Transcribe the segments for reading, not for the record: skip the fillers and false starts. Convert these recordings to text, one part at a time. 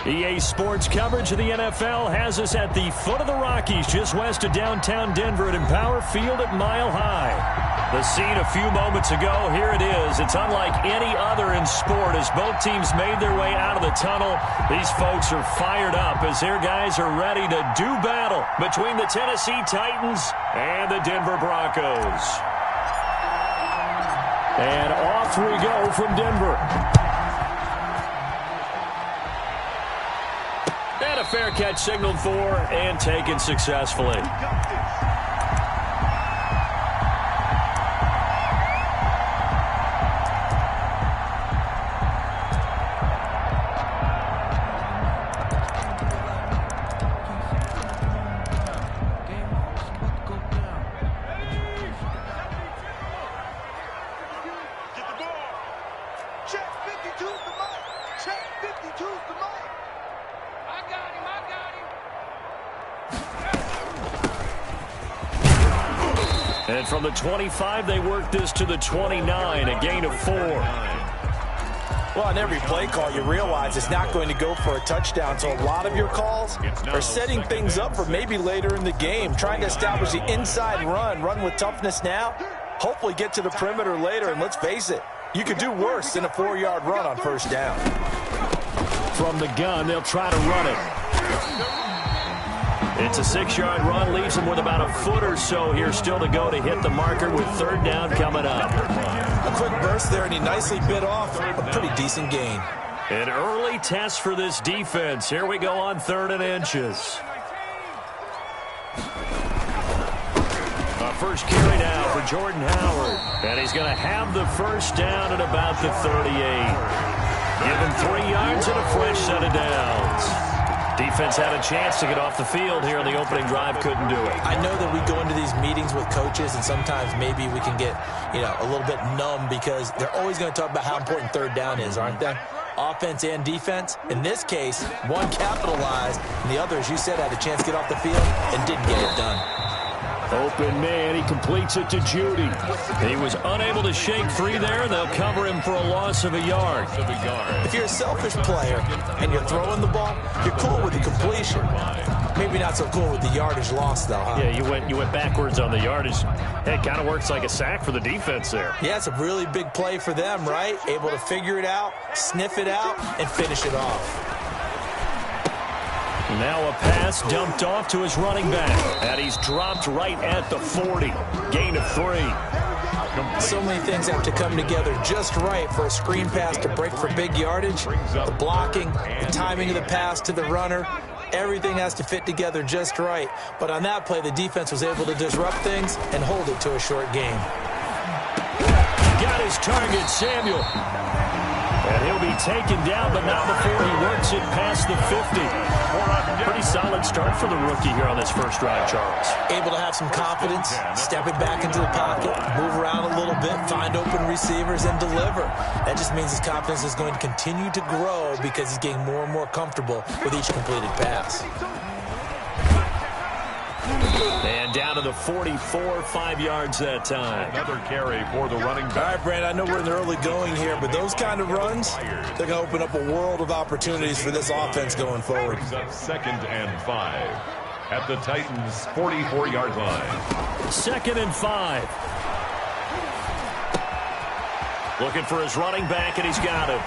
EA Sports coverage of the NFL has us at the foot of the Rockies, just west of downtown Denver at Empower Field at Mile High. The scene a few moments ago, here it is. It's unlike any other in sport as both teams made their way out of the tunnel. These folks are fired up as their guys are ready to do battle between the Tennessee Titans and the Denver Broncos. And off we go from Denver. And a fair catch signaled for and taken successfully. And from the 25, they work this to the 29, a gain of 4. Well, on every play call, you realize it's not going to go for a touchdown, so a lot of your calls are setting things up for maybe later in the game, trying to establish the inside run with toughness now, hopefully get to the perimeter later, and let's face it, you could do worse than a 4-yard run on first down. From the gun, they'll try to run it. It's a 6-yard run, leaves them with about a foot or so here still to go to hit the marker with third down coming up. A quick burst there, and he nicely bit off a pretty decent gain. An early test for this defense. Here we go on 3rd and inches. A first carry now for Jordan Howard. And he's going to have the first down at about the 38. Give him 3 yards and a fresh set of downs. Defense had a chance to get off the field here on the opening drive, couldn't do it. I know that we go into these meetings with coaches, and sometimes maybe we can get, a little bit numb because they're always going to talk about how important third down is, aren't they? Offense and defense. In this case, one capitalized, and the other, as you said, had a chance to get off the field and didn't get it done. Open man, he completes it to Judy. He was unable to shake free there. They'll cover him for a loss of a yard. If you're a selfish player and you're throwing the ball, you're cool with the completion. Maybe not so cool with the yardage loss, though, huh? Yeah, you went backwards on the yardage. Hey, it kind of works like a sack for the defense there. Yeah, it's a really big play for them, right? Able to figure it out, sniff it out, and finish it off. Now a pass dumped off to his running back. And he's dropped right at the 40. Gain of 3. So many things have to come together just right for a screen pass to break for big yardage. The blocking, the timing of the pass to the runner, everything has to fit together just right. But on that play, the defense was able to disrupt things and hold it to a short game. Got his target, Samuel. And he'll be taken down, but not before he works it past the 50. Pretty solid start for the rookie here on this first drive, Charles. Able to have some confidence, stepping back into the pocket, move around a little bit, find open receivers, and deliver. That just means his confidence is going to continue to grow because he's getting more and more comfortable with each completed pass. And down to the 44, 5 yards that time. Another carry for the running back. All right, Brand, I know we're in the early going here, but those kind of runs, they're going to open up a world of opportunities for this offense going forward. Brings up 2nd and 5 at the Titans' 44-yard line. 2nd and 5. Looking for his running back, and he's got him.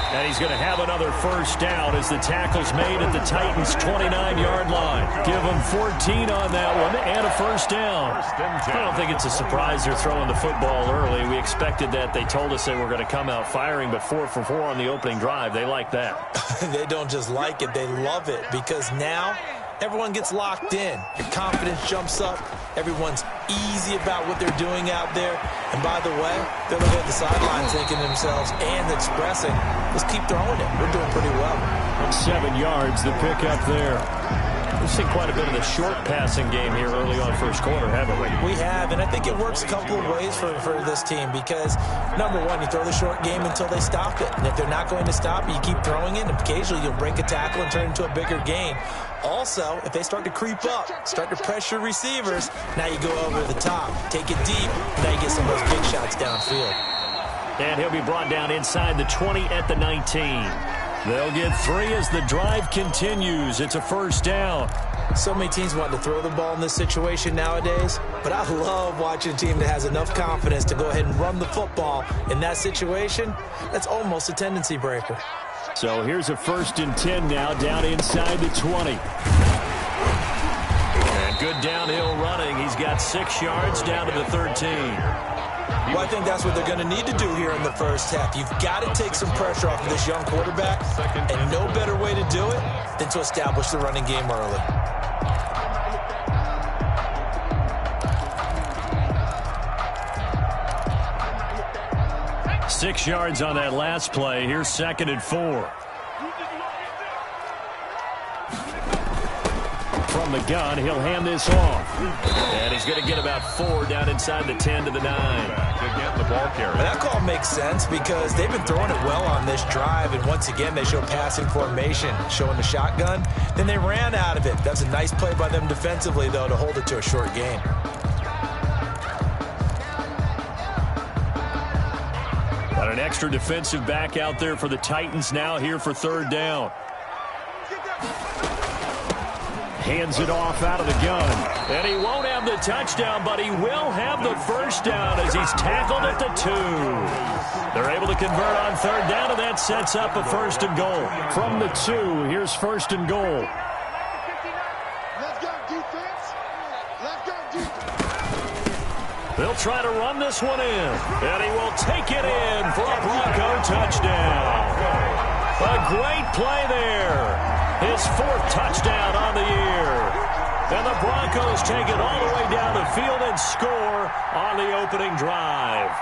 And he's going to have another first down as the tackle's made at the Titans' 29-yard line. Give him 14 on that one and a first down. I don't think it's a surprise they're throwing the football early. We expected that. They told us they were going to come out firing, but 4 for 4 on the opening drive. They like that. They don't just like it, they love it, because now everyone gets locked in. Your confidence jumps up. Everyone's easy about what they're doing out there. And by the way, they're looking at the sideline thinking to themselves and expressing, let's keep throwing it. We're doing pretty well. 7 yards, the pickup there. We've seen quite a bit of the short passing game here early on first quarter, haven't we? We have, and I think it works a couple of ways for this team because, number one, you throw the short game until they stop it. And if they're not going to stop it, you keep throwing it, and occasionally you'll break a tackle and turn it into a bigger gain. Also, if they start to creep up, start to pressure receivers, now you go over the top, take it deep, now you get some of those big shots downfield. And he'll be brought down inside the 20 at the 19. They'll get 3 as the drive continues. It's a first down. So many teams want to throw the ball in this situation nowadays, but I love watching a team that has enough confidence to go ahead and run the football in that situation. That's almost a tendency breaker. So here's a 1st and 10 now, down inside the 20. And good downhill running. He's got 6 yards down to the 13. Well, I think that's what they're going to need to do here in the first half. You've got to take some pressure off of this young quarterback, and no better way to do it than to establish the running game early. Six yards on that last play. Here's 2nd and 4. From the gun, he'll hand this off. And he's going to get about 4 down inside the 10 to the 9. Again, the ball carrier. That call makes sense because they've been throwing it well on this drive, and once again they show passing formation, showing the shotgun. Then they ran out of it. That's a nice play by them defensively, though, to hold it to a short gain. Got an extra defensive back out there for the Titans now here for 3rd down. Hands it off out of the gun. And he won't have the touchdown, but he will have the first down as he's tackled at the 2. They're able to convert on 3rd down, and that sets up a 1st and goal. From the 2, here's 1st and goal. Let's go, defense. Let's go, defense. They'll try to run this one in. And he will take it in for a Bronco touchdown. A great play there. His 4th touchdown on the year. And the Broncos take it all the way down the field and score on the opening drive.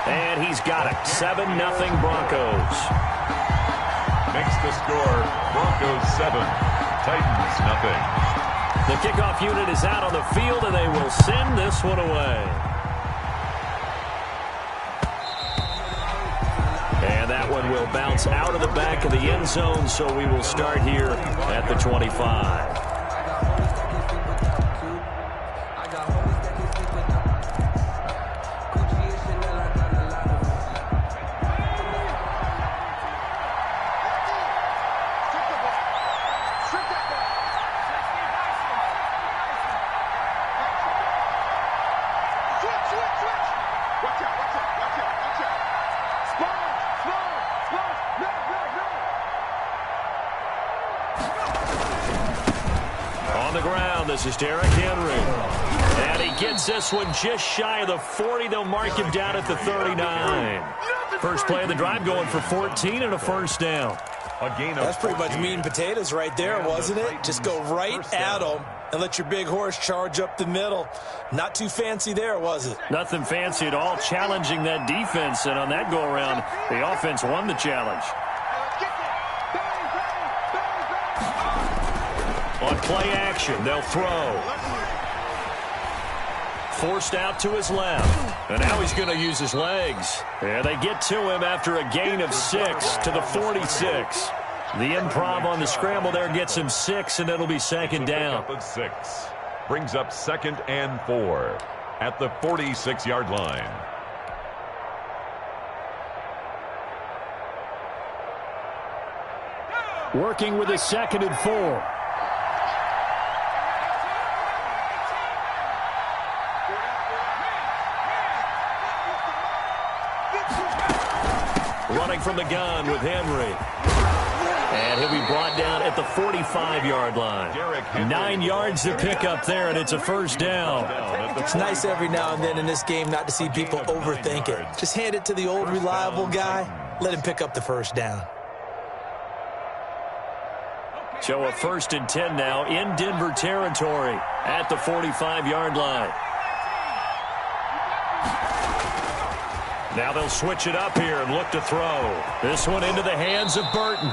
And he's got it. 7-0 Broncos. Makes the score Broncos 7, Titans nothing. The kickoff unit is out on the field, and they will send this one away. And that one will bounce out of the back of the end zone, so we will start here at the 25. This is Derrick Henry. And he gets this one just shy of the 40. They'll mark him down at the 39. First play of the drive going for 14 and a first down. That's pretty much meat and potatoes right there, wasn't it? Just go right at them and let your big horse charge up the middle. Not too fancy there, was it? Nothing fancy at all, challenging that defense. And on that go-around, the offense won the challenge. On play action, they'll throw. Forced out to his left. And now he's going to use his legs. And they get to him after a gain of 6 to the 46. The improv on the scramble there gets him 6, and it'll be 2nd down. 6. Brings up 2nd and 4 at the 46-yard line. Working with a 2nd and 4. Running from the gun with Henry. And he'll be brought down at the 45-yard line. 9 yards to pick up there, and it's a first down. It's nice every now and then in this game not to see people overthink it. Just hand it to the old reliable guy. Let him pick up the first down. So a 1st and 10 now in Denver territory at the 45-yard line. Now they'll switch it up here and look to throw. This one into the hands of Burton.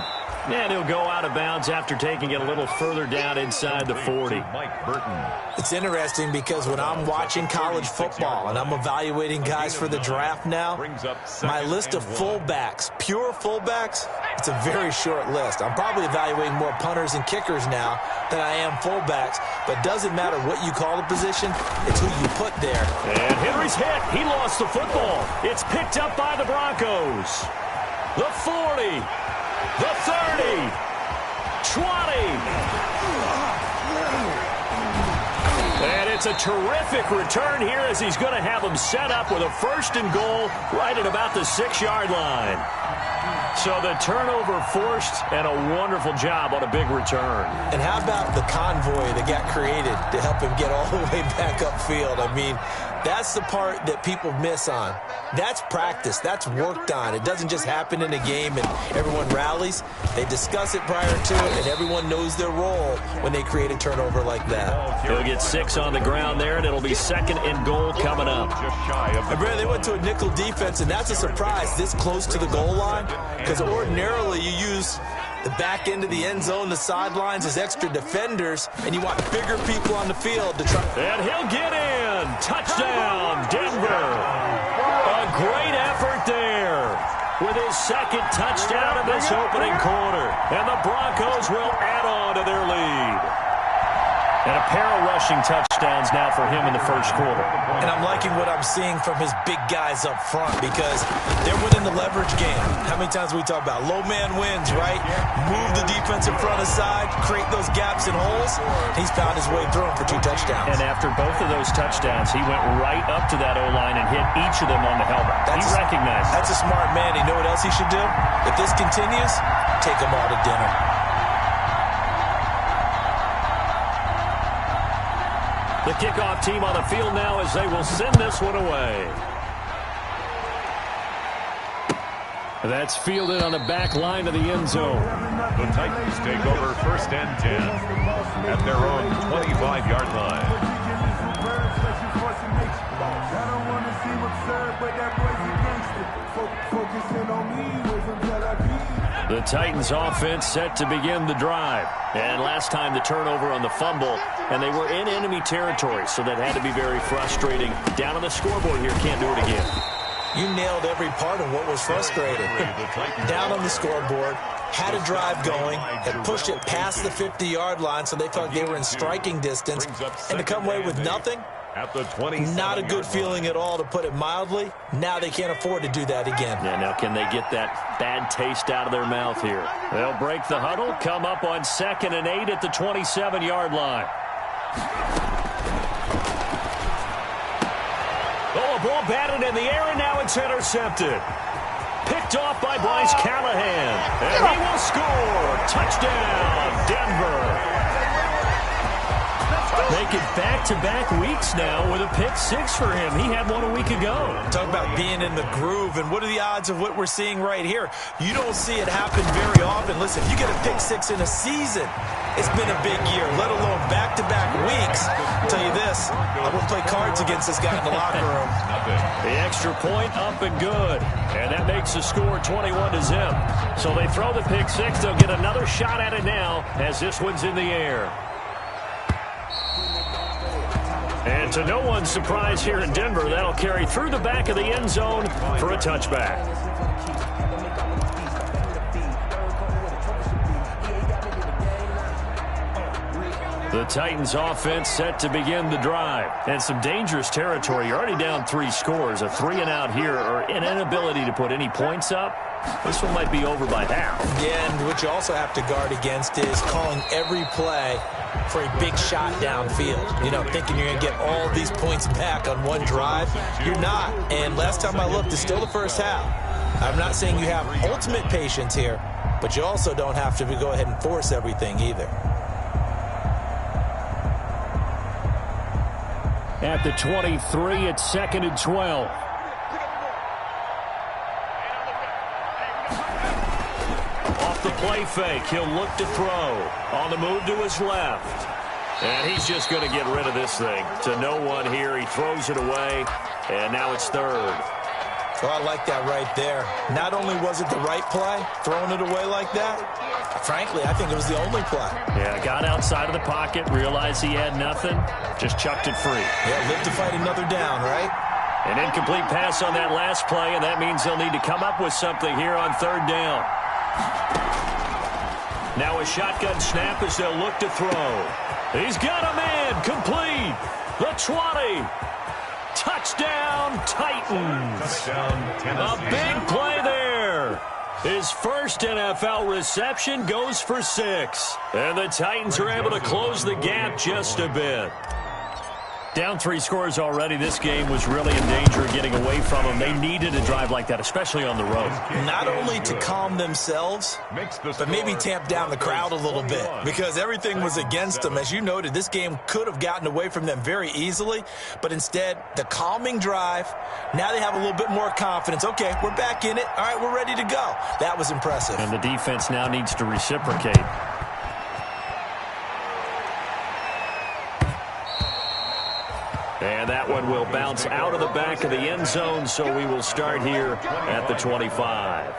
And he'll go out of bounds after taking it a little further down inside the 40. Mike Burton. It's interesting because when I'm watching college football and I'm evaluating guys for the draft now, my list of fullbacks, pure fullbacks, it's a very short list. I'm probably evaluating more punters and kickers now than I am fullbacks, but doesn't matter what you call the position, it's who you put there. And Henry's hit. He lost the football. It's picked up by the Broncos. The 40. The 30, 20. And it's a terrific return here as he's going to have him set up with a 1st and goal right at about the 6-yard line. So the turnover forced and a wonderful job on a big return. And how about the convoy that got created to help him get all the way back upfield? I mean, that's the part that people miss on. That's practice. That's worked on. It doesn't just happen in a game and everyone rallies. They discuss it prior to it, and everyone knows their role when they create a turnover like that. He'll get 6 on the ground there, and it'll be 2nd and goal coming up. And Brad, they went to a nickel defense, and that's a surprise this close to the goal line, because ordinarily you use the back end of the end zone, the sidelines as extra defenders, and you want bigger people on the field to try. And he'll get in. Touchdown, Denver. A great effort there with his 2nd touchdown of this opening quarter. And the Broncos will add on to their lead. And a pair of rushing touchdowns now for him in the 1st quarter. And I'm liking what I'm seeing from his big guys up front because they're winning the leverage game. How many times we talk about low man wins, right? Move the defensive front aside, create those gaps and holes. He's found his way through them for 2 touchdowns. And after both of those touchdowns, he went right up to that O-line and hit each of them on the helmet. He recognized it. That's a smart man. You know what else he should do? If this continues, take them all to dinner. The kickoff team on the field now as they will send this one away. That's fielded on the back line of the end zone. The Titans take over 1st and 10 at their own 25-yard line. The Titans offense set to begin the drive. And last time the turnover on the fumble, and they were in enemy territory, so that had to be very frustrating. Down on the scoreboard here, can't do it again. You nailed every part of what was frustrating. Down on the scoreboard, had a drive going, had pushed it past the 50-yard line so they felt they were in striking distance, and to come away with nothing, not a good feeling at all, to put it mildly. Now they can't afford to do that again. Yeah, now can they get that bad taste out of their mouth here? They'll break the huddle, come up on 2nd and 8 at the 27-yard line. Oh, a ball batted in the air, and now it's intercepted. Picked off by Bryce Callahan. And he will score. Touchdown, Denver. Make it back-to-back weeks now with a pick-6 for him. He had one a week ago. Talk about being in the groove, and what are the odds of what we're seeing right here? You don't see it happen very often. Listen, if you get a pick-6 in a season, it's been a big year, let alone back-to-back weeks. I'll tell you this, I wouldn't play cards against this guy in the locker room. The extra point up and good. And that makes the score 21-0. So they throw the pick-6. They'll get another shot at it now as this one's in the air. And to no one's surprise here in Denver, that'll carry through the back of the end zone for a touchback. The Titans offense set to begin the drive. And some dangerous territory. You're already down 3 scores. A 3-and-out here, or an inability to put any points up. This one might be over by half. Yeah, and what you also have to guard against is calling every play for a big shot downfield. You know, thinking you're going to get all these points back on one drive. You're not. And last time I looked, it's still the first half. I'm not saying you have ultimate patience here, but you also don't have to go ahead and force everything either. At the 23, it's 2nd and 12. Off the play fake, he'll look to throw. On the move to his left. And he's just going to get rid of this thing. To no one here, he throws it away, and now it's 3rd. Oh, I like that right there. Not only was it the right play, throwing it away like that, frankly, I think it was the only play. Yeah, got outside of the pocket, realized he had nothing, just chucked it free. Yeah, live to fight another down, right? An incomplete pass on that last play, and that means they'll need to come up with something here on third down. Now a shotgun snap as they'll look to throw. He's got a man, complete. The 20. Touchdown, Titans. Touchdown, A big play there. His first NFL reception goes for 6. And the Titans are able to close the gap just a bit. Down 3 scores already. This game was really in danger of getting away from them. They needed a drive like that, especially on the road. Not only to calm themselves, but maybe tamp down the crowd a little bit, because everything was against them. As you noted, this game could have gotten away from them very easily, but instead, the calming drive, now they have a little bit more confidence. Okay, we're back in it. All right, we're ready to go. That was impressive. And the defense now needs to reciprocate. And that one will bounce out of the back of the end zone, so we will start here at the 25.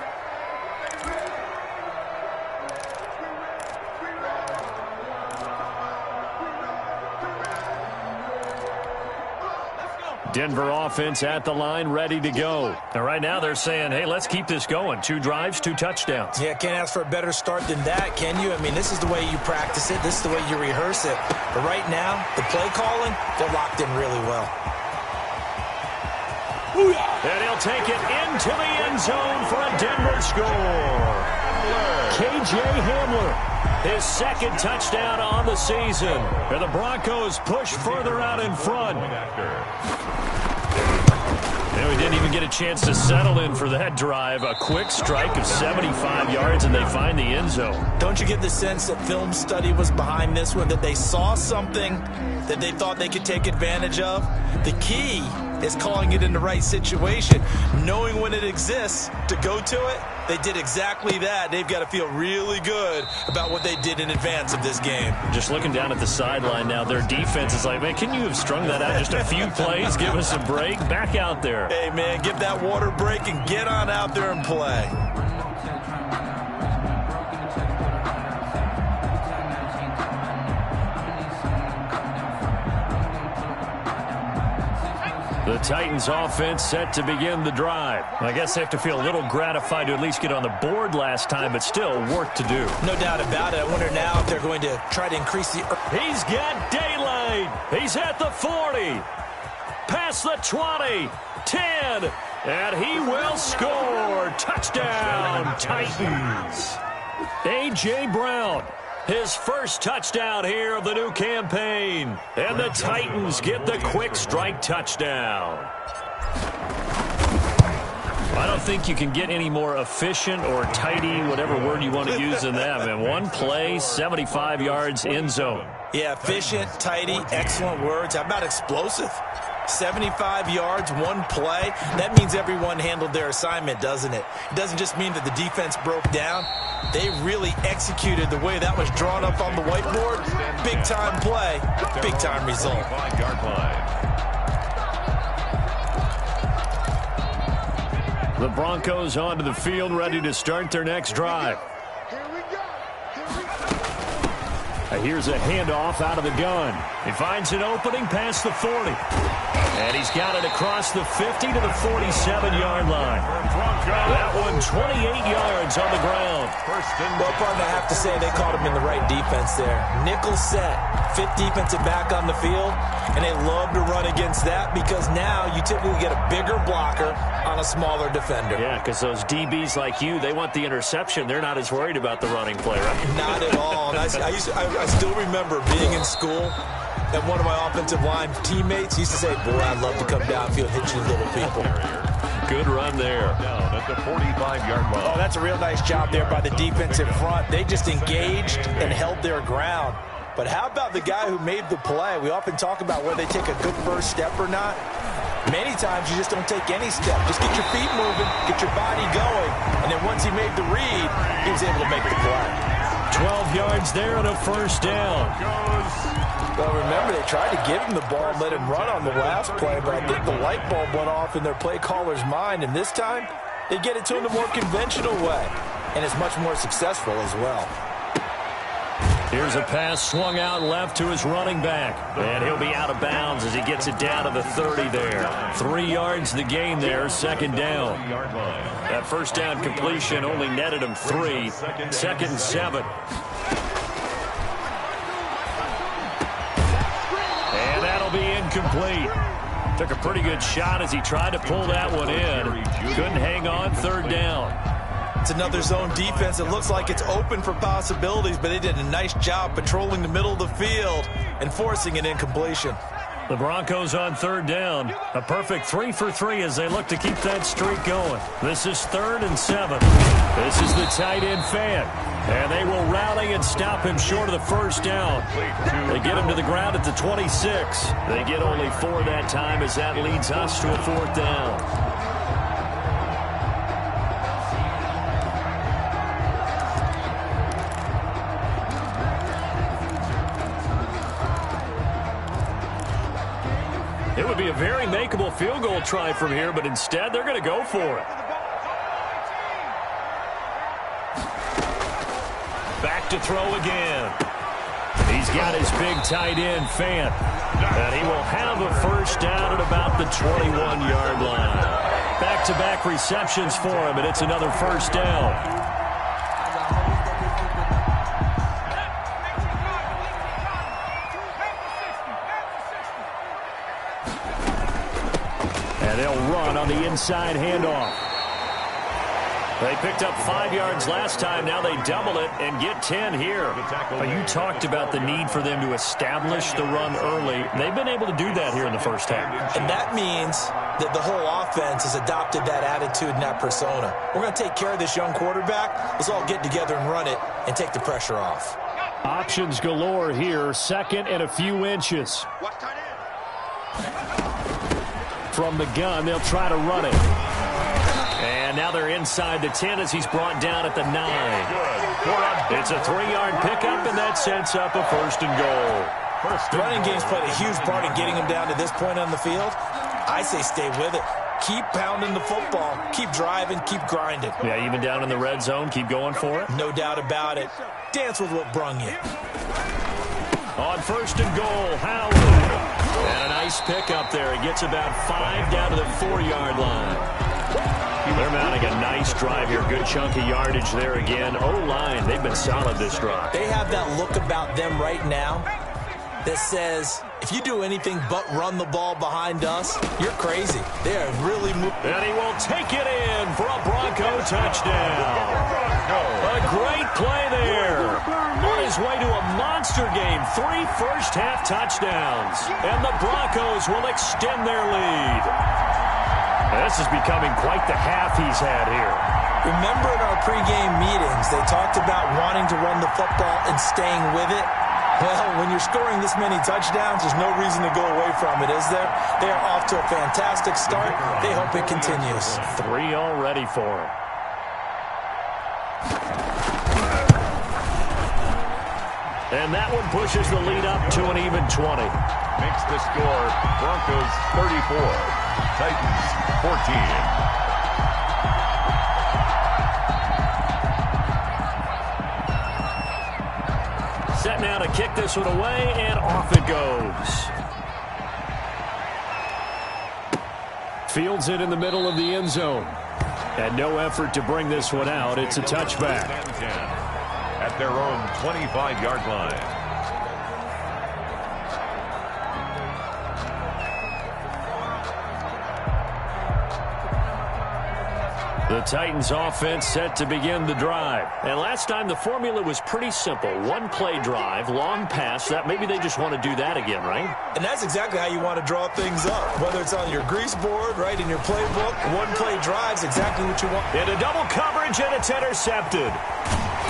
Denver offense at the line, ready to go. And right now they're saying, hey, let's keep this going. 2 drives, 2 touchdowns. Yeah, can't ask for a better start than that, can you? I mean, this is the way you practice it. This is the way you rehearse it. But right now, the play calling, they're locked in really well. And he'll take it into the end zone for a Denver score. K.J. Hamler. His second touchdown on the season. And the Broncos push further out in front. And we didn't even get a chance to settle in for that drive. A quick strike of 75 yards, and they find the end zone. Don't you get the sense that film study was behind this one, that they saw something that they thought they could take advantage of? The key is calling it in the right situation, knowing when it exists to go to it. They did exactly that. They've got to feel really good about what they did in advance of this game. Just looking down at the sideline now, their defense is like, man, can you have strung that out just a few plays? Give us a break. Back out there. Hey, man, give that water break and get on out there and play. The Titans offense set to begin the drive. I guess they have to feel a little gratified to at least get on the board last time, but still work to do. No doubt about it. I wonder now if they're going to try to increase the... He's got daylight. He's at the 40. Past the 20. 10. And he will score. Touchdown, Titans. A.J. Brown. His first touchdown here of the new campaign. And the Titans get the quick strike touchdown. I don't think you can get any more efficient or tidy, whatever word you want to use in that. And one play, 75 yards, end zone. Yeah, efficient, tidy, excellent words. How about explosive? 75 yards, one play. That means everyone handled their assignment, doesn't it? It doesn't just mean that the defense broke down. They really executed the way that was drawn up on the whiteboard. Big-time play, big-time result. The Broncos onto the field, ready to start their next drive. Here's a handoff out of the gun. He finds an opening past the 40. And he's got it across the 50 to the 47-yard line. That one 28 yards on the ground. Well, partner, I have to say they caught him in the right defense there. Nickel set, fifth defensive back on the field, and they love to run against that because now you typically get a bigger blocker on a smaller defender. Yeah, because those DBs like you, they want the interception. They're not as worried about the running play, right? Not at all. And I still remember being in school, and one of my offensive line teammates used to say, boy, I'd love to come downfield and hit you little people. Good run there. Down at the 45-yard line. Oh, that's a real nice job there by the defensive front. They just engaged and held their ground. But how about the guy who made the play? We often talk about whether they take a good first step or not. Many times you just don't take any step. Just get your feet moving, get your body going, and then once he made the read, he was able to make the play. 12 yards there and a first down. Well, remember, they tried to give him the ball and let him run on the last play, but I think the light bulb went off in their play caller's mind, and this time they get it to him the more conventional way, and it's much more successful as well. Here's a pass swung out left to his running back, and he'll be out of bounds as he gets it down to the 30 there. 3 yards the gain there, second down. That first down completion only netted him 3. Second and 7. And that'll be incomplete. Took a pretty good shot as he tried to pull that one in. Couldn't hang on, third down. It's another zone defense. It looks like it's open for possibilities, but they did a nice job patrolling the middle of the field and forcing an incompletion. The Broncos on third down. A perfect 3 for 3 as they look to keep that streak going. This is 3rd and 7. This is the tight end Fant. And they will rally and stop him short of the first down. They get him to the ground at the 26. They get only 4 that time as that leads us to a 4th down. It would be a very makeable field goal try from here, but instead they're going to go for it. Back to throw again. He's got his big tight end, Fant. And he will have a first down at about the 21-yard line. Back-to-back receptions for him, and it's another first down. They'll run on the inside handoff. They picked up 5 yards last time. Now they double it and get 10 here. You talked about the need for them to establish the run early. They've been able to do that here in the first half. And that means that the whole offense has adopted that attitude and that persona. We're going to take care of this young quarterback. Let's all get together and run it and take the pressure off. Options galore here. Second and a few inches. From the gun, they'll try to run it. And now they're inside the 10 as he's brought down at the 9. It's a 3-yard pickup, and that sets up a first and goal. The running game's played a huge part in getting him down to this point on the field. I say stay with it. Keep pounding the football. Keep driving. Keep grinding. Yeah, even down in the red zone, keep going for it. No doubt about it. Dance with what brung you. On first and goal, Howard. And a nice pick up there. He gets about 5 down to the 4-yard line. They're mounting a nice drive here. Good chunk of yardage there again. O-line, they've been solid this drive. They have that look about them right now that says, if you do anything but run the ball behind us, you're crazy. They are really moving. And he will take it in for a Bronco touchdown. A great play there. On his way to a monster game. 3 first-half touchdowns. And the Broncos will extend their lead. This is becoming quite the half he's had here. Remember in our pregame meetings, they talked about wanting to run the football and staying with it? Well, when you're scoring this many touchdowns, there's no reason to go away from it, is there? They are off to a fantastic start. They hope it continues. 3 already for him. And that one pushes the lead up to an even 20. Makes the score Broncos 34, Titans 14. Set now to kick this one away, and off it goes. Fields it in the middle of the end zone. And no effort to bring this one out. It's a touchback. At their own 25-yard line. The Titans offense set to begin the drive. And last time the formula was pretty simple. 1-play drive, long pass. That maybe they just want to do that again, right? And that's exactly how you want to draw things up. Whether it's on your grease board, right, in your playbook, 1-play drive's exactly what you want. Into double coverage, and it's intercepted.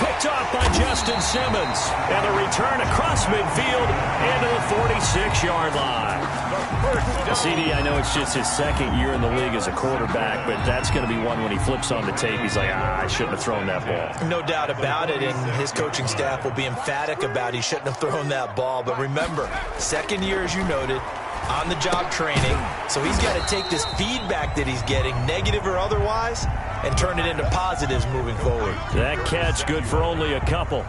Picked off by Justin Simmons. And a return across midfield into the 46-yard line. CD, I know it's just his second year in the league as a quarterback, but that's going to be one when he flips on the tape. He's like, I shouldn't have thrown that ball. No doubt about it, and his coaching staff will be emphatic about he shouldn't have thrown that ball. But remember, second year, as you noted, on-the-job training, so he's got to take this feedback that he's getting, negative or otherwise, and turn it into positives moving forward. That catch good for only a couple.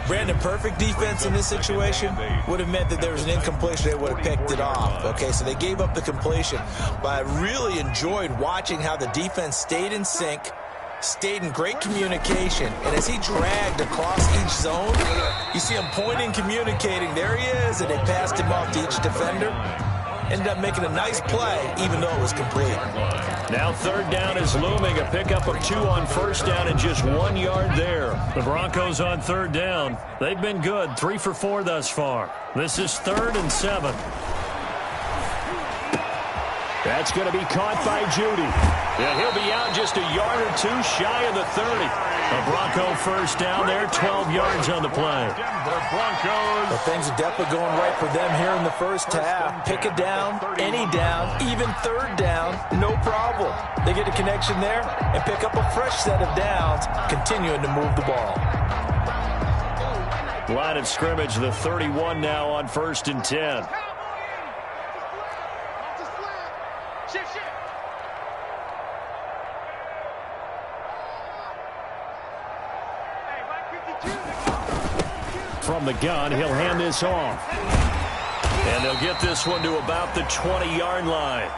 Brandon, perfect defense in this situation would have meant that there was an incompletion. They would have picked it off. Okay, so they gave up the completion. But I really enjoyed watching how the defense stayed in sync, stayed in great communication, and as he dragged across each zone, you see him pointing, communicating. There he is, and they passed him off to each defender. Ended up making a nice play, even though it was complete. Now third down is looming. A pickup of 2 on first down and just 1 yard there. The Broncos on third down. They've been good, 3 for 4 thus far. This is 3rd and 7. That's going to be caught by Judy. Yeah, he'll be out just a yard or 2 shy of the 30. A Bronco first down there, 12 yards on the play. Denver Broncos. Well, things are definitely going right for them here in the first half. Pick a down, any down, even third down, no problem. They get a connection there and pick up a fresh set of downs, continuing to move the ball. Line of scrimmage, the 31 now on 1st and 10. From the gun, he'll hand this off. And they'll get this one to about the 20-yard line.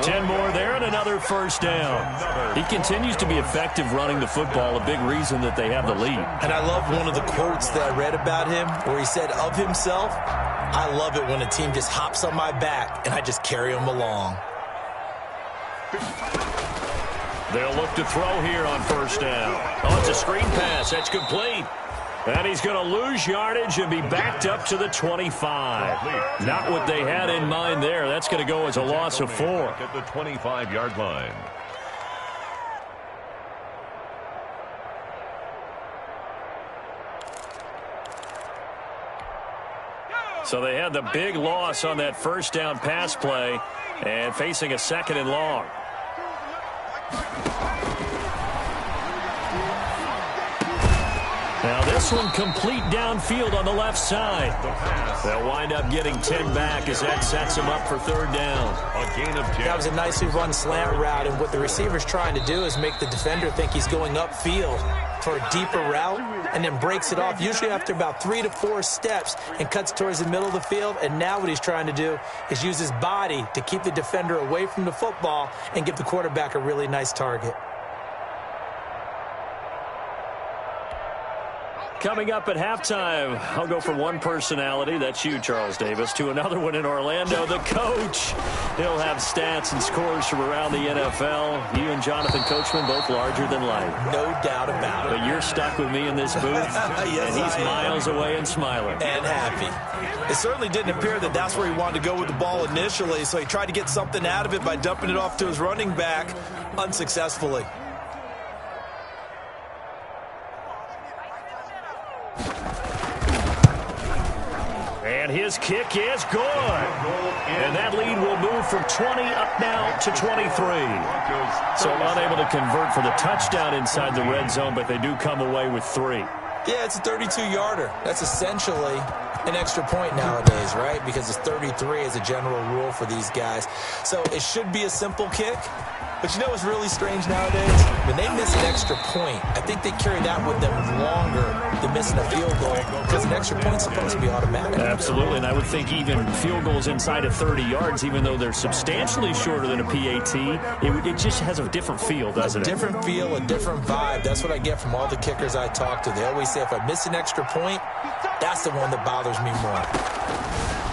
10 more there and another first down. He continues to be effective running the football, a big reason that they have the lead. And I love one of the quotes that I read about him where he said of himself, I love it when a team just hops on my back and I just carry them along. They'll look to throw here on first down. Oh, it's a screen pass. That's complete. And he's going to lose yardage and be backed up to the 25. Not what they had in mind there. That's going to go as a loss of 4. At the 25-yard line. So they had the big loss on that first down pass play and facing a 2nd and long. Now this one complete downfield on the left side. They'll wind up getting 10 back as that sets them up for third down. A gain of 10. That was a nicely run slant route, and what the receiver's trying to do is make the defender think he's going upfield for a deeper route and then breaks it off, usually after about 3 to 4 steps, and cuts towards the middle of the field. And now what he's trying to do is use his body to keep the defender away from the football and give the quarterback a really nice target. Coming up at halftime, I'll go from one personality, that's you, Charles Davis, to another one in Orlando, the coach. He'll have stats and scores from around the NFL. You and Jonathan Coachman, both larger than life. No doubt about it. But you're stuck with me in this booth, Yes, and he's miles away and smiling. And happy. It certainly didn't appear that that's where he wanted to go with the ball initially, so he tried to get something out of it by dumping it off to his running back unsuccessfully. And his kick is good. And that lead will move from 20 up now to 23. So unable to convert for the touchdown inside the red zone, but they do come away with 3. Yeah, it's a 32-yarder. That's essentially an extra point nowadays, right? Because it's 33 as a general rule for these guys. So it should be a simple kick. But you know what's really strange nowadays? When they miss an extra point, I think they carry that with them longer than missing a field goal, because an extra point's supposed to be automatic. Absolutely, and I would think even field goals inside of 30 yards, even though they're substantially shorter than a PAT, it just has a different feel, doesn't it? A different feel, a different vibe. That's what I get from all the kickers I talk to. They always say if I miss an extra point, that's the one that bothers me more.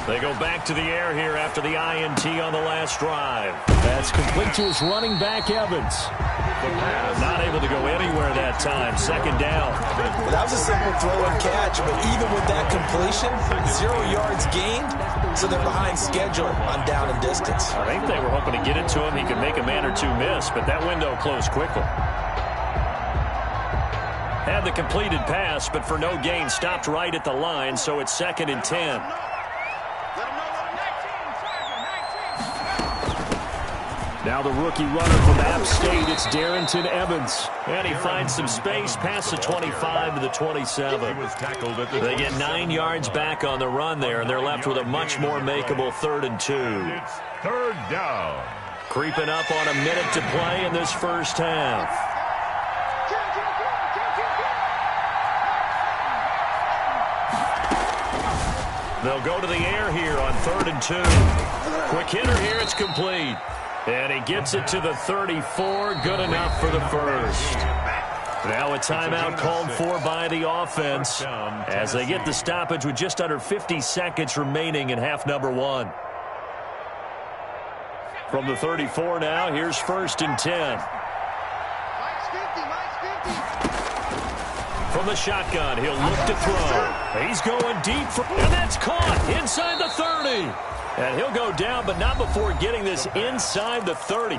They go back to the air here after the INT on the last drive. That's complete to his running back, Evans. Not able to go anywhere that time. 2nd down. Well, that was a simple throw and catch, but even with that completion, 0 yards gained, so they're behind schedule on down and distance. I think they were hoping to get it to him. He could make a man or 2 miss, but that window closed quickly. Had the completed pass, but for no gain, stopped right at the line, so it's 2nd and 10. Now the rookie runner from App State, it's Darrington Evans. And he finds some space past the 25 to the 27. They get 9 yards back on the run there, and they're left with a much more makeable 3rd and 2. It's 3rd down. Creeping up on a minute to play in this first half. They'll go to the air here on 3rd and 2. Quick hitter here, it's complete. And he gets it to the 34, good enough for the first. Now a timeout called for by the offense as they get the stoppage with just under 50 seconds remaining in half number 1. From the 34 now, here's 1st and 10. From the shotgun, he'll look to throw. He's going deep, and that's caught inside the 30. And he'll go down, but not before getting this inside the 30.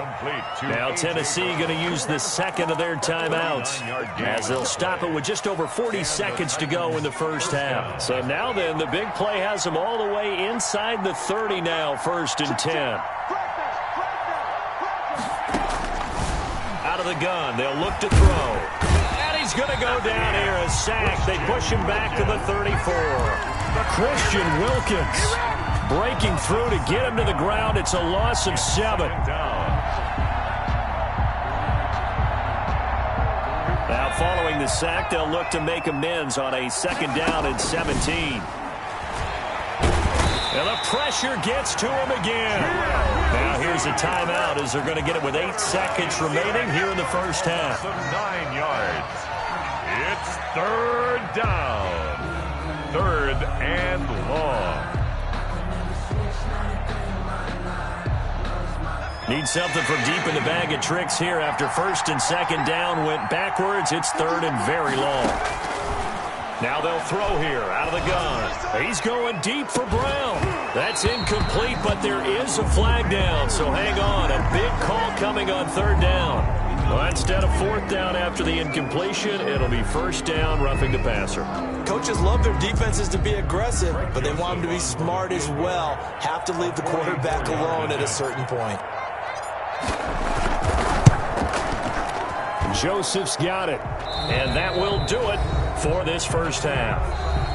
Now Tennessee going to use the second of their timeouts as they'll stop it with just over 40 seconds to go in the first half. So now then, the big play has them all the way inside the 30 now, 1st and 10. Out of the gun, they'll look to throw. And he's going to go down here, a sack. They push him back to the 34. Christian Wilkins breaking through to get him to the ground. It's a loss of 7. Now following the sack, they'll look to make amends on a 2nd down and 17. And the pressure gets to him again. Now here's a timeout as they're going to get it with 8 seconds remaining here in the first half. 9 yards. It's 3rd down. 3rd and long. Need something from deep in the bag of tricks here after 1st and 2nd down went backwards. It's 3rd and very long. Now they'll throw here out of the gun. He's going deep for Brown. That's incomplete, but there is a flag down, so hang on. A big call coming on 3rd down. Well, instead of 4th down after the incompletion, it'll be 1st down, roughing the passer. Coaches love their defenses to be aggressive, but they want them to be smart as well. Have to leave the quarterback alone at a certain point. Joseph's got it, and that will do it for this first half.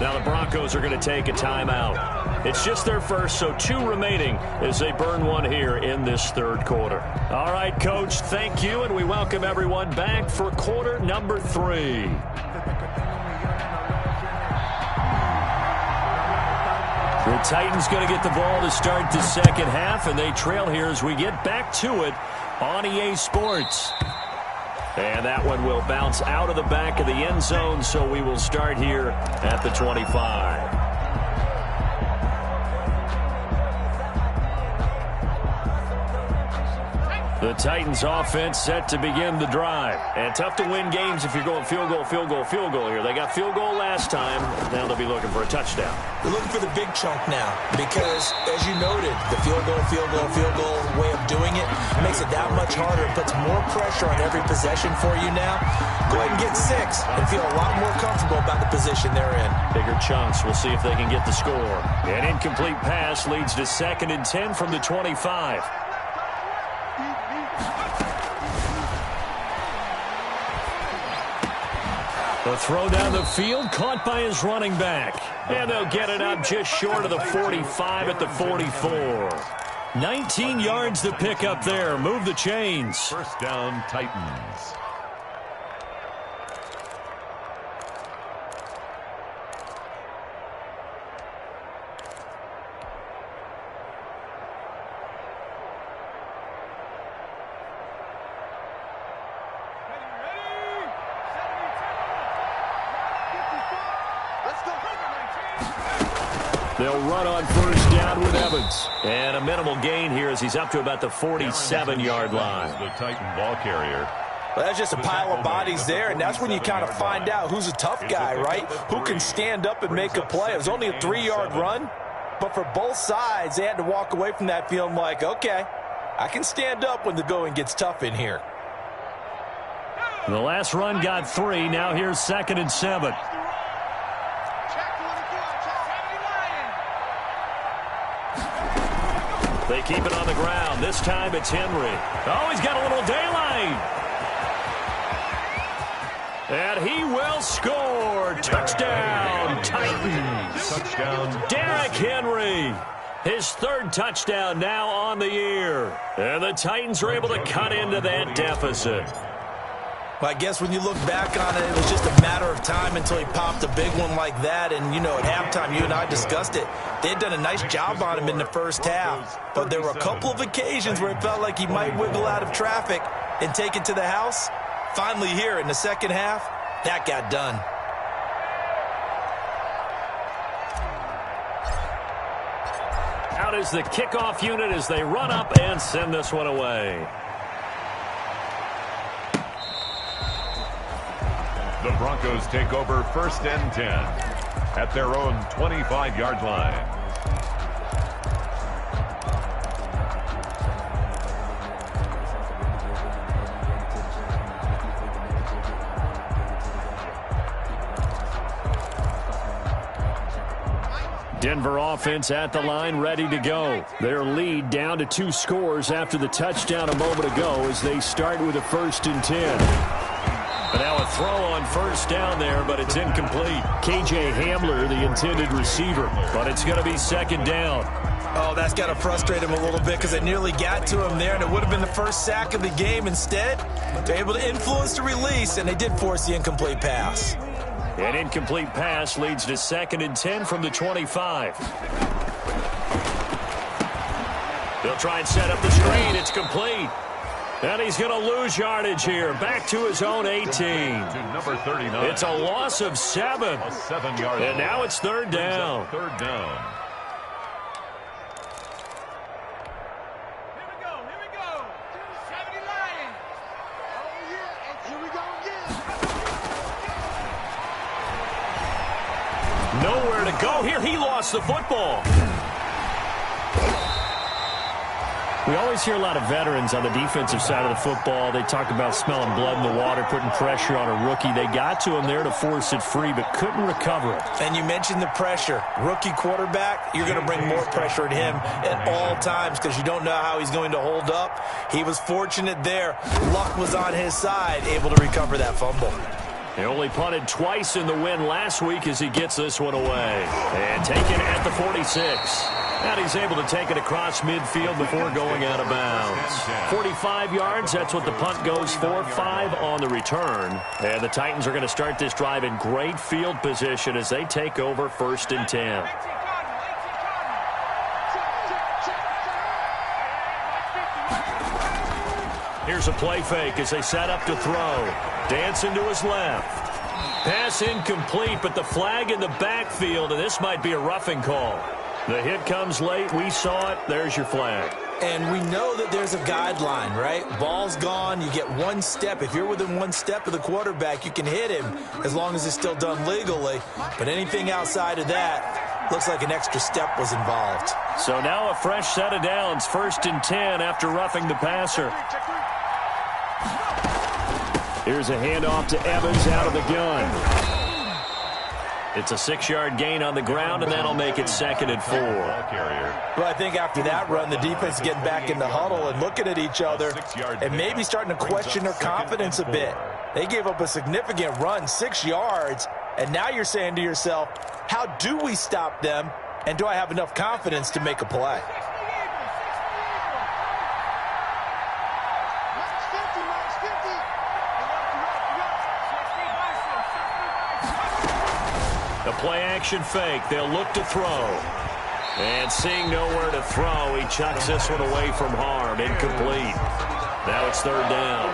Now the Broncos are going to take a timeout. It's just their first, so 2 remaining as they burn one here in this 3rd quarter. All right, Coach, thank you, and we welcome everyone back for quarter number 3. The Titans going to get the ball to start the second half, and they trail here as we get back to it on EA Sports. And that one will bounce out of the back of the end zone, so we will start here at the 25. The Titans offense set to begin the drive. And tough to win games if you're going field goal, field goal, field goal here. They got field goal last time. Now they'll be looking for a touchdown. They're looking for the big chunk now because, as you noted, the field goal way of doing it makes it that much harder. It puts more pressure on every possession for you now. Go ahead and get 6 and feel a lot more comfortable about the position they're in. Bigger chunks. We'll see if they can get the score. An incomplete pass leads to 2nd and 10 from the 25. The throw down the field, caught by his running back. And they'll get it up just short of the 45 at the 44. 19 yards to pick up there. Move the chains. 1st down, Titans. They'll run on 1st down with Evans. And a minimal gain here as he's up to about the 47-yard line. The Titan ball carrier. Well, that's just a pile of bodies there, and that's when you kind of find out who's a tough guy, right? Who can stand up and make a play. It was only a 3-yard run, but for both sides, they had to walk away from that feeling like, okay, I can stand up when the going gets tough in here. The last run got 3. Now here's 2nd and 7. They keep it on the ground. This time it's Henry. Oh, he's got a little daylight. And he will score. Touchdown, Titans. Touchdown. Derrick Henry. His third touchdown now on the year. And the Titans are able to cut into that deficit. Well, I guess when you look back on it, it was just a matter of time until he popped a big one like that. And, you know, at halftime, you and I discussed it. They had done a nice job on him in the first half. But there were a couple of occasions where it felt like he might wiggle out of traffic and take it to the house. Finally here in the second half, that got done. Out is the kickoff unit as they run up and send this one away. The Broncos take over 1st and 10 at their own 25-yard line. Denver offense at the line, ready to go. Their lead down to 2 scores after the touchdown a moment ago as they start with a 1st and 10. But now a throw on 1st down there, but it's incomplete. KJ Hamler, the intended receiver, but it's going to be 2nd down. Oh, that's got to frustrate him a little bit because it nearly got to him there, and it would have been the first sack of the game. Instead, they're able to influence the release, and they did force the incomplete pass. An incomplete pass leads to 2nd and 10 from the 25. They'll try and set up the screen. It's complete. And he's going to lose yardage here. Back to his own 18. To number 39. It's a loss of 7. A 7-yard. And now it's 3rd down. 3rd down. Here we go. 70 Lions. Oh, yeah, and here we go again. Nowhere to go here. He lost the football. We always hear a lot of veterans on the defensive side of the football. They talk about smelling blood in the water, putting pressure on a rookie. They got to him there to force it free, but couldn't recover it. And you mentioned the pressure. Rookie quarterback, you're going to bring more pressure at him at all times because you don't know how he's going to hold up. He was fortunate there. Luck was on his side, able to recover that fumble. He only punted twice in the win last week as he gets this one away. And taken at the 46. And he's able to take it across midfield before going out of bounds. 45 yards, that's what the punt goes for. 5 on the return. And the Titans are going to start this drive in great field position as they take over 1st and 10. Here's a play fake as they set up to throw. Dancing to his left. Pass incomplete, but the flag in the backfield, and this might be a roughing call. The hit comes late. We saw it. There's your flag. And we know that there's a guideline, right? Ball's gone. You get 1 step. If you're within 1 step of the quarterback, you can hit him as long as it's still done legally. But anything outside of that, looks like an extra step was involved. So now a fresh set of downs. 1st and 10 after roughing the passer. Here's a handoff to Evans out of the gun. It's a 6-yard gain on the ground, and that'll make it 2nd and 4. Well, I think after that run, the defense getting back in the huddle and looking at each other and maybe starting to question their confidence a bit. They gave up a significant run, 6 yards, and now you're saying to yourself, how do we stop them, and do I have enough confidence to make a play? The play-action fake. They'll look to throw. And seeing nowhere to throw, he chucks this one away from harm. Incomplete. Now it's 3rd down.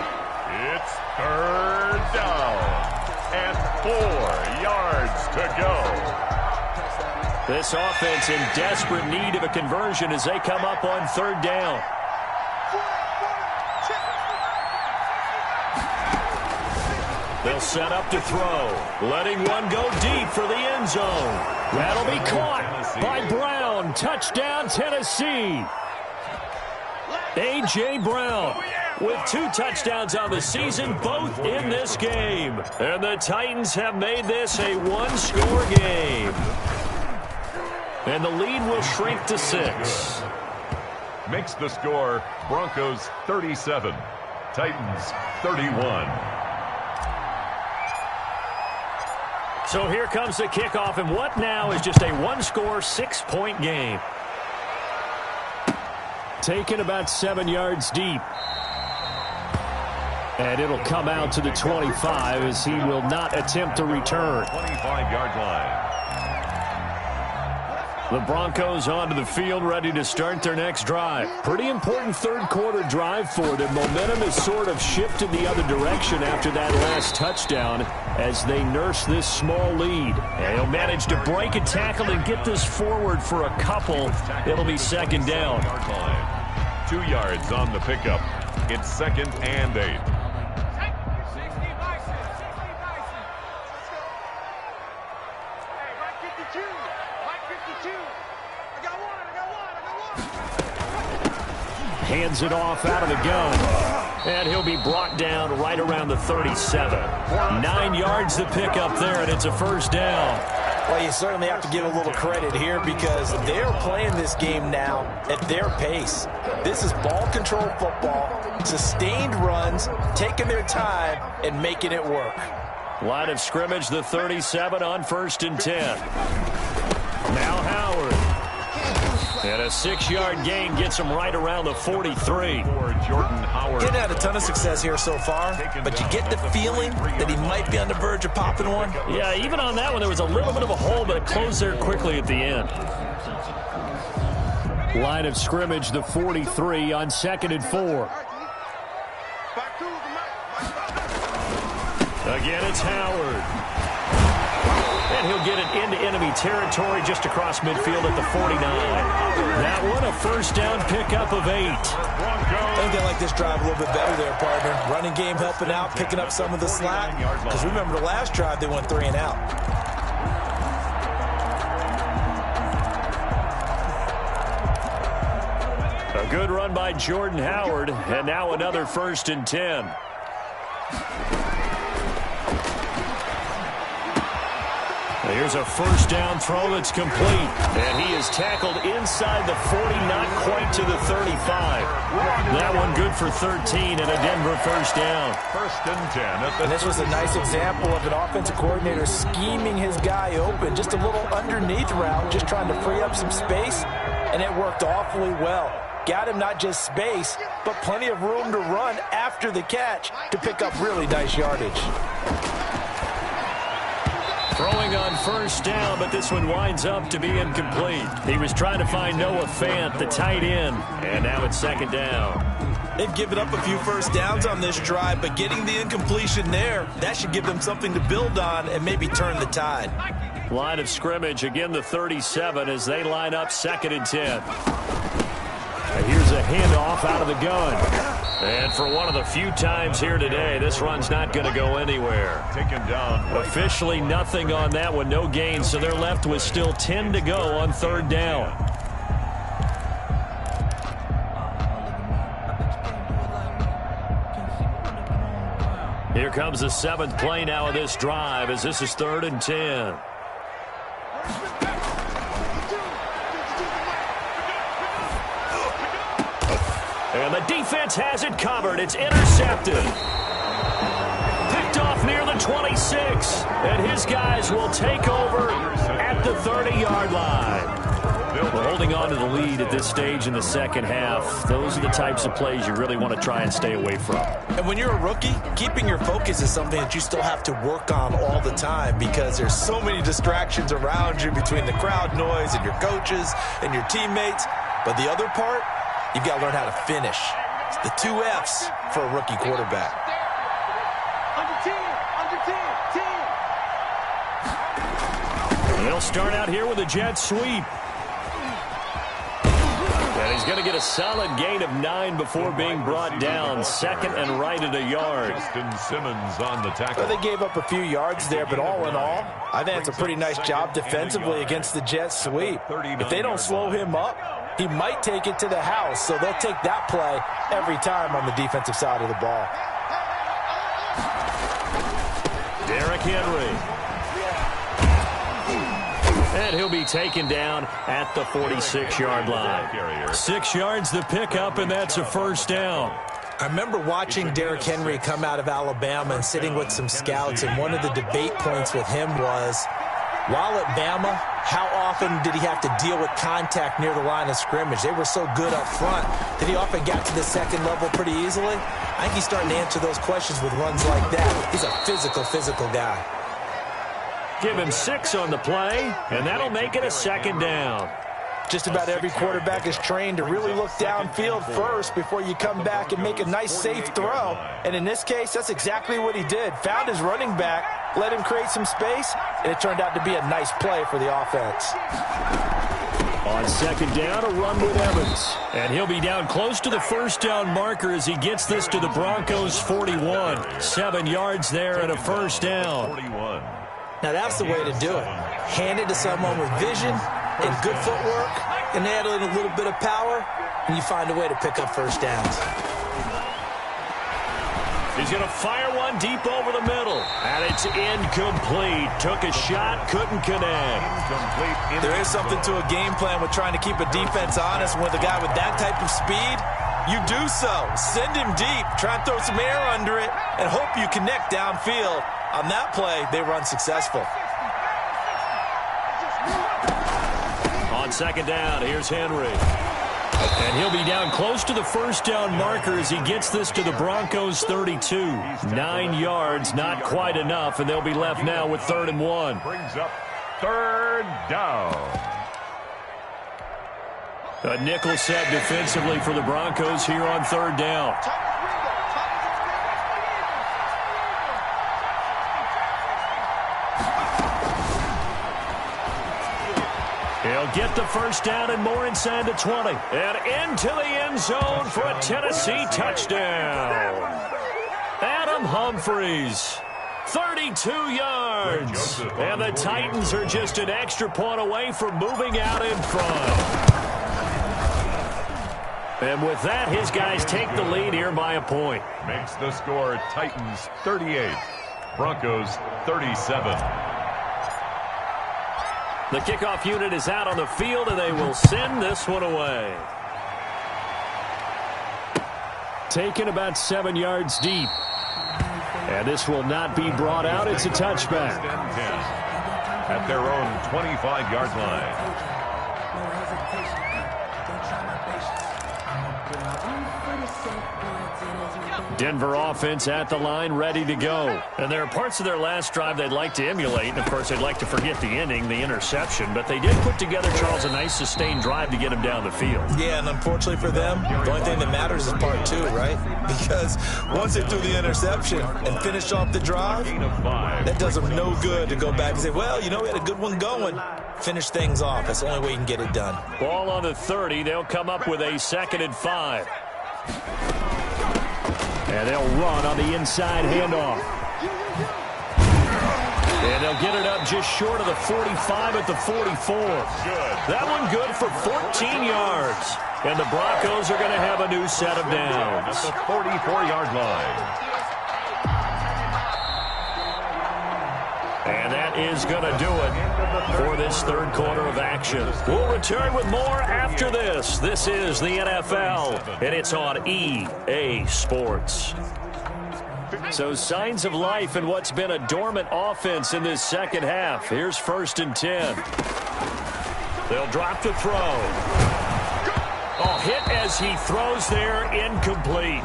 It's 3rd down. And 4 yards to go. This offense in desperate need of a conversion as they come up on 3rd down. They'll set up to throw, letting one go deep for the end zone. That'll be caught by Brown. Touchdown, Tennessee. A.J. Brown with 2 touchdowns on the season, both in this game. And the Titans have made this a 1-score game. And the lead will shrink to 6. makes the score Broncos 37, Titans 31. So here comes the kickoff, and what now is just a one-score, 6-point game. Taken about 7 yards deep. And it'll come out to the 25 as he will not attempt to return. 25-yard line. The Broncos onto the field, ready to start their next drive. Pretty important third-quarter drive for them. Momentum has sort of shifted the other direction after that last touchdown as they nurse this small lead. And he'll manage to break a tackle and get this forward for a couple. It'll be second down. 2 yards on the pickup. It's 2nd and 8. Hands it off out of the gun. And he'll be brought down right around the 37. 9 yards to pick up there, and it's a first down. Well, you certainly have to give a little credit here because they're playing this game now at their pace. This is ball control football, sustained runs, taking their time, and making it work. Line of scrimmage, the 37 on 1st and 10. Now Howard. And a 6-yard gain gets him right around the 43. Jordan Howard. Getting had a ton of success here so far, but you get the feeling that he might be on the verge of popping one. Yeah, even on that one, there was a little bit of a hole, but it closed there quickly at the end. Line of scrimmage, the 43 on 2nd and 4. Again, it's Howard. And he'll get it into enemy territory just across midfield at the 49. That one, a first down pickup of 8. I think they like this drive a little bit better there, partner. Running game helping out, picking up some of the slack. Because remember the last drive, they went 3 and out. A good run by Jordan Howard, and now another 1st and 10. Here's a first down throw that's complete. And he is tackled inside the 40, not quite to the 35. That one good for 13 and a Denver first down. 1st and 10. And this was a nice example of an offensive coordinator scheming his guy open. Just a little underneath route, just trying to free up some space. And it worked awfully well. Got him not just space, but plenty of room to run after the catch to pick up really nice yardage. Throwing on first down, but this one winds up to be incomplete. He was trying to find Noah Fant, the tight end, and now it's 2nd down. They've given up a few first downs on this drive, but getting the incompletion there, that should give them something to build on and maybe turn the tide. Line of scrimmage, again the 37 as they line up 2nd and 10. Here's a handoff out of the gun. And for one of the few times here today, this run's not going to go anywhere. Taken down. Officially nothing on that one, no gain, so they're left with still 10 to go on 3rd down. Here comes the 7th play now of this drive as this is 3rd and 10. And the defense has it covered. It's intercepted. Picked off near the 26. And his guys will take over at the 30-yard line. We're holding on to the lead at this stage in the second half. Those are the types of plays you really want to try and stay away from. And when you're a rookie, keeping your focus is something that you still have to work on all the time because there's so many distractions around you between the crowd noise and your coaches and your teammates. But the other part, you've got to learn how to finish. It's the 2 F's for a rookie quarterback. Under 10, 10. They'll start out here with a jet sweep. And he's going to get a solid gain of 9 before being brought down. 2nd and right at a yard. Justin Simmons on the tackle. Well, they gave up a few yards there, but all in all, I think it's a pretty nice job defensively against the jet sweep. If they don't slow him up, he might take it to the house, so they'll take that play every time on the defensive side of the ball. Derrick Henry. And he'll be taken down at the 46-yard line. 6 yards the pickup, and that's a first down. I remember watching Derrick Henry come out of Alabama and sitting with some scouts, and one of the debate points with him was, while at Bama, how often did he have to deal with contact near the line of scrimmage? They were so good up front that he often got to the second level pretty easily. I think he's starting to answer those questions with runs like that. He's a physical guy. Give him 6 on the play, and that'll make it a second down. Just about every quarterback is trained to really look downfield first before you come back and make a nice, safe throw. And in this case, that's exactly what he did. Found his running back, let him create some space, and it turned out to be a nice play for the offense. On second down, a run with Evans. And he'll be down close to the first down marker as he gets this to the Broncos' 41. 7 yards there and a first down. Now that's the way to do it. Hand it to someone with vision and good footwork, and add in a little bit of power, and you find a way to pick up first downs. He's going to fire one deep over the middle, and it's incomplete. Took a shot, couldn't connect. There is something to a game plan with trying to keep a defense honest. With a guy with that type of speed, you do so. Send him deep, try and throw some air under it, and hope you connect downfield. On that play, they were unsuccessful. On second down, here's Henry. And he'll be down close to the first down marker as he gets this to the Broncos' 32. 9 yards, not quite enough, and they'll be left now with 3rd and 1. Brings up 3rd down. A nickel set defensively for the Broncos here on 3rd down. He'll get the first down and more inside the 20. And into the end zone for a Tennessee touchdown. Adam Humphries, 32 yards. And the Titans are just an extra point away from moving out in front. And with that, his guys take the lead here by a point. Makes the score Titans 38, Broncos 37. The kickoff unit is out on the field, and they will send this one away. Taken about 7 yards deep. And this will not be brought out. It's a touchback. At their own 25-yard line. Denver offense at the line, ready to go. And there are parts of their last drive they'd like to emulate. And, of course, they'd like to forget the ending, the interception. But they did put together, Charles, a nice sustained drive to get him down the field. Yeah, and unfortunately for them, the only thing that matters is part 2, right? Because once they threw the interception and finished off the drive, that does them no good to go back and say, well, you know, we had a good one going. Finish things off. That's the only way you can get it done. Ball on the 30. They'll come up with a 2nd and 5. And they'll run on the inside handoff. And they'll get it up just short of the 45 at the 44. That one good for 14 yards. And the Broncos are going to have a new set of downs. At the 44-yard line. And that is going to do it for this 3rd quarter of action. We'll return with more after this. This is the NFL, and it's on EA Sports. So signs of life in what's been a dormant offense in this second half. Here's 1st and 10. They'll drop the throw. Oh, hit as he throws there, incomplete.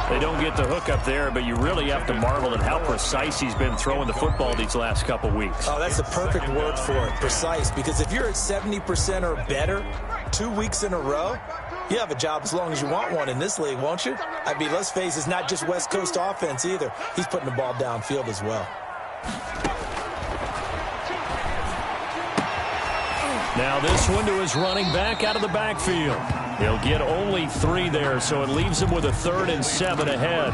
They don't get the hook up there, but you really have to marvel at how precise he's been throwing the football these last couple weeks. Oh, that's the perfect word for it, precise, because if you're at 70% or better 2 weeks in a row, you have a job as long as you want one in this league, won't you? I mean, let's face it, it's not just West Coast offense either. He's putting the ball downfield as well. Now this one to his running back out of the backfield. He'll get only 3 there, so it leaves him with a 3rd and 7 ahead.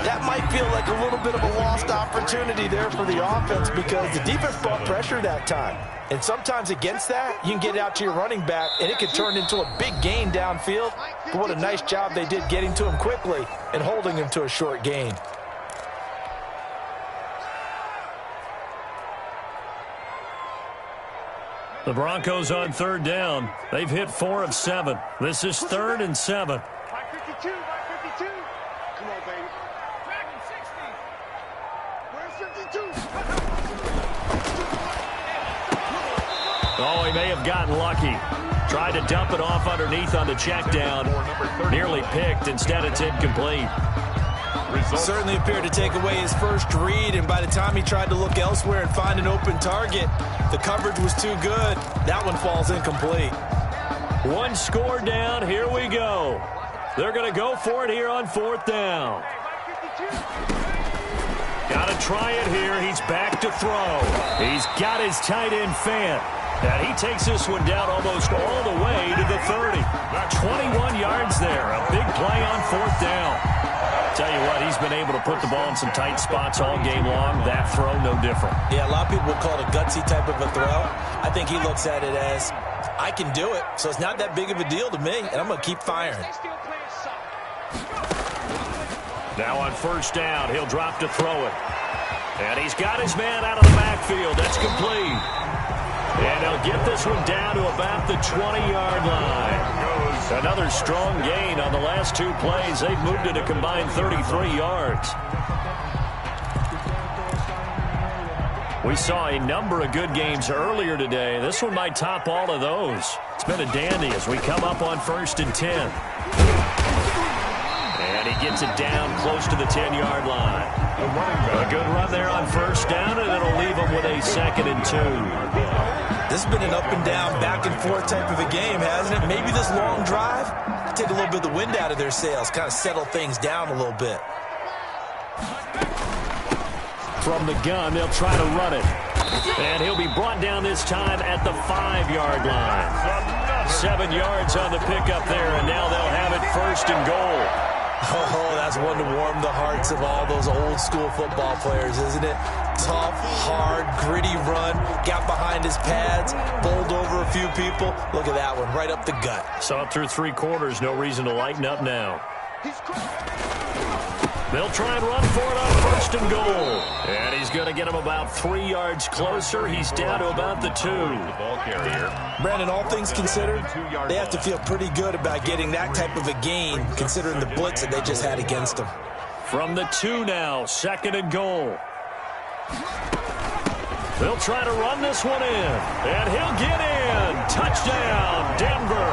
That might feel like a little bit of a lost opportunity there for the offense because the defense brought pressure that time. And sometimes against that, you can get out to your running back, and it can turn into a big gain downfield. But what a nice job they did getting to him quickly and holding him to a short gain. The Broncos on third down. They've hit 4 of 7. This is 3rd and 7. 552, 552. Come on, baby. Dragon 60. Where's 52? Oh, he may have gotten lucky. Tried to dump it off underneath on the check down. Nearly picked. Instead, it's incomplete. Certainly appeared to take away his first read, and by the time he tried to look elsewhere and find an open target, the coverage was too good. That one falls incomplete. 1 score down. Here we go. They're going to go for it here on 4th down. Got to try it here. He's back to throw. He's got his tight end fan. And he takes this one down almost all the way to the 30. 21 yards there. A big play on 4th down. Tell you what, he's been able to put the ball in some tight spots all game long. That throw, no different. Yeah, a lot of people would call it a gutsy type of a throw. I think he looks at it as, I can do it, so it's not that big of a deal to me, and I'm going to keep firing. Now on 1st down, he'll drop to throw it. And he's got his man out of the backfield. That's complete. And they'll get this one down to about the 20-yard line. Another strong gain on the last 2 plays. They've moved it a combined 33 yards. We saw a number of good games earlier today. This one might top all of those. It's been a dandy as we come up on 1st and 10. And he gets it down close to the 10-yard line. A good run there on 1st down, and it'll leave him with a 2nd and 2. This has been an up and down, back and forth type of a game, hasn't it? Maybe this long drive take a little bit of the wind out of their sails, kind of settle things down a little bit. From the gun, they'll try to run it. And he'll be brought down this time at the 5-yard line. 7 yards on the pickup there, and now they'll have it 1st and goal. Oh, that's one to warm the hearts of all those old-school football players, isn't it? Tough, hard, gritty run, got behind his pads, bowled over a few people. Look at that one, right up the gut. Saw it through 3 quarters, no reason to lighten up now. They'll try and run for it on 1st and goal. And he's going to get him about 3 yards closer. He's down to about the 2. Brandon, all things considered, they have to feel pretty good about getting that type of a gain, considering the blitz that they just had against them. From the 2 now, 2nd and goal. They'll try to run this one in, and he'll get in. Touchdown, Denver.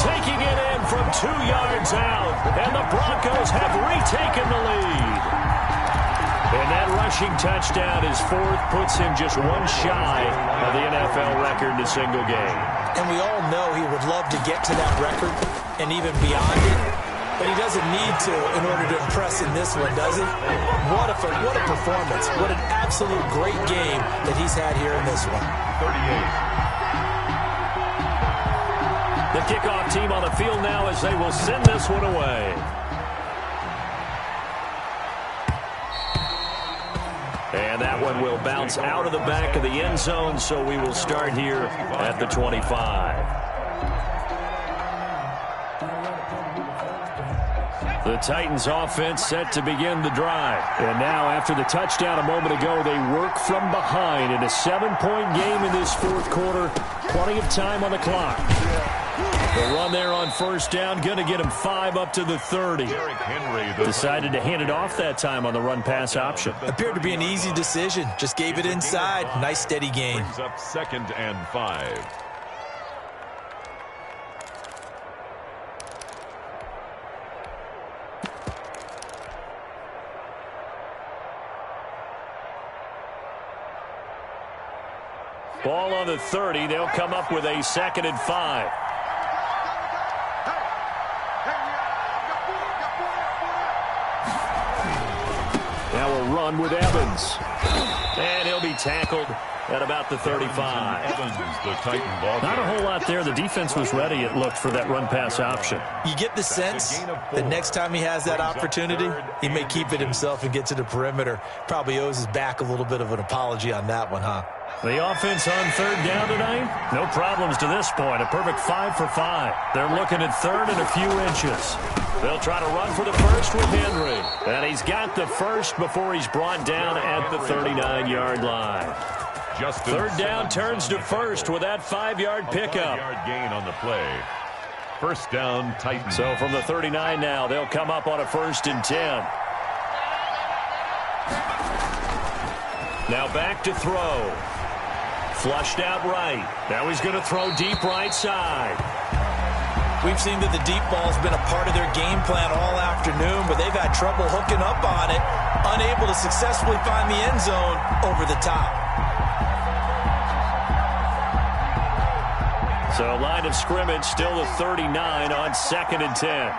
Taking it in from 2 yards out, and the Broncos have retaken the lead. And that rushing touchdown, his 4th, puts him just 1 shy of the NFL record in a single game. And we all know he would love to get to that record and even beyond it. But he doesn't need to in order to impress in this one, does he? What a performance. What an absolute great game that he's had here in this one. 38. The kickoff team on the field now as they will send this one away. And that one will bounce out of the back of the end zone, so we will start here at the 25. The Titans offense set to begin the drive. And now after the touchdown a moment ago, they work from behind in a 7-point game in this 4th quarter. Plenty of time on the clock. The run there on 1st down, going to get him 5 up to the 30. Decided to hand it off that time on the run-pass option. Appeared to be an easy decision. Just gave it inside. Nice steady gain. Brings up 2nd and 5. Ball on the 30. They'll come up with a 2nd and 5. Now a run with Evans. And he'll be tackled at about the 35. Evans, the Titan ball. Not a whole lot there. The defense was ready, it looked, for that run-pass option. You get the sense that next time he has that opportunity, he may keep it himself and get to the perimeter. Probably owes his back a little bit of an apology on that one, huh? The offense on 3rd down tonight, no problems to this point. A perfect 5 for 5. They're looking at 3rd and a few inches. They'll try to run for the 1st with Henry. And he's got the 1st before he's brought down at the 39-yard line. Third down turns to first with that 5-yard pickup. 5-yard gain on the play. First down, Titans. So from the 39 now, they'll come up on a 1st and 10. Now back to throw. Flushed out right. Now he's going to throw deep right side. We've seen that the deep ball's been a part of their game plan all afternoon, but they've had trouble hooking up on it, unable to successfully find the end zone over the top. So line of scrimmage still the 39 on 2nd and 10.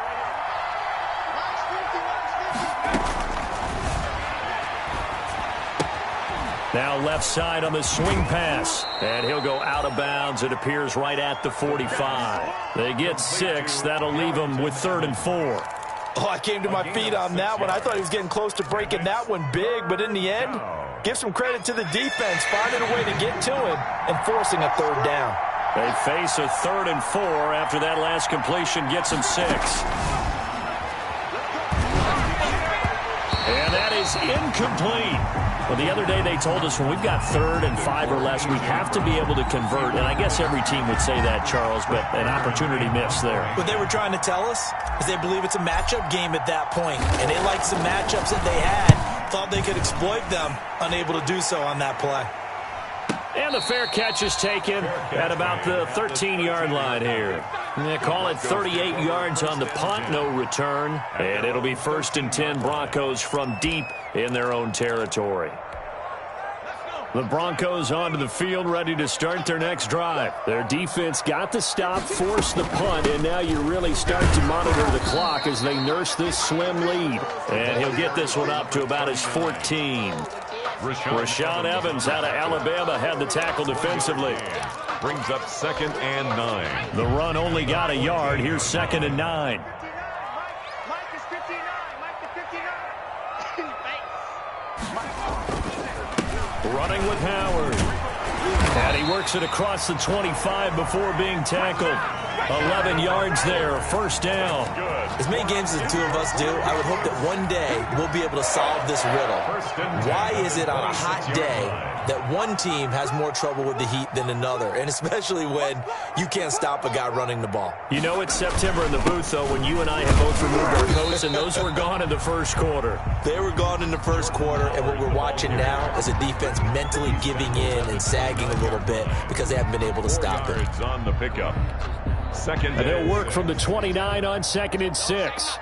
Now left side on the swing pass. And he'll go out of bounds. It appears right at the 45. They get 6. That'll leave them with 3rd and 4. Oh, I came to my feet on that one. I thought he was getting close to breaking that one big, but in the end, give some credit to the defense, finding a way to get to him and forcing a 3rd down. They face a 3rd and 4 after that last completion gets them 6. And that is incomplete. Well, the other day they told us when we've got 3rd and 5 or less, we have to be able to convert. And I guess every team would say that, Charles, but an opportunity missed there. What they were trying to tell us is they believe it's a matchup game at that point, and they liked some matchups that they had, thought they could exploit them, unable to do so on that play. And the fair catch is taken at about the 13-yard line here. They call it 38 yards on the punt, no return. And it'll be 1st and 10 Broncos from deep in their own territory. The Broncos onto the field, ready to start their next drive. Their defense got the stop, forced the punt, and now you really start to monitor the clock as they nurse this slim lead. And he'll get this one up to about his 14. Rashaan Evans out of Alabama had the tackle defensively. Brings up 2nd and 9. The run only got a yard. Here's 2nd and 9. Mike is 59. Mike is 59. Running with Howard. And he works it across the 25 before being tackled. 11 yards there, 1st down. As many games as the two of us do, I would hope that one day we'll be able to solve this riddle. Why is it on a hot day that one team has more trouble with the heat than another, and especially when you can't stop a guy running the ball? You know it's September in the booth, though, when you and I have both removed our coats, and those were gone in the 1st quarter. They were gone in the 1st quarter, and what we're watching now is a defense mentally giving in and sagging a little bit because they haven't been able to stop it. On the pickup. 2nd and they'll work from the 29 on 2nd and 6.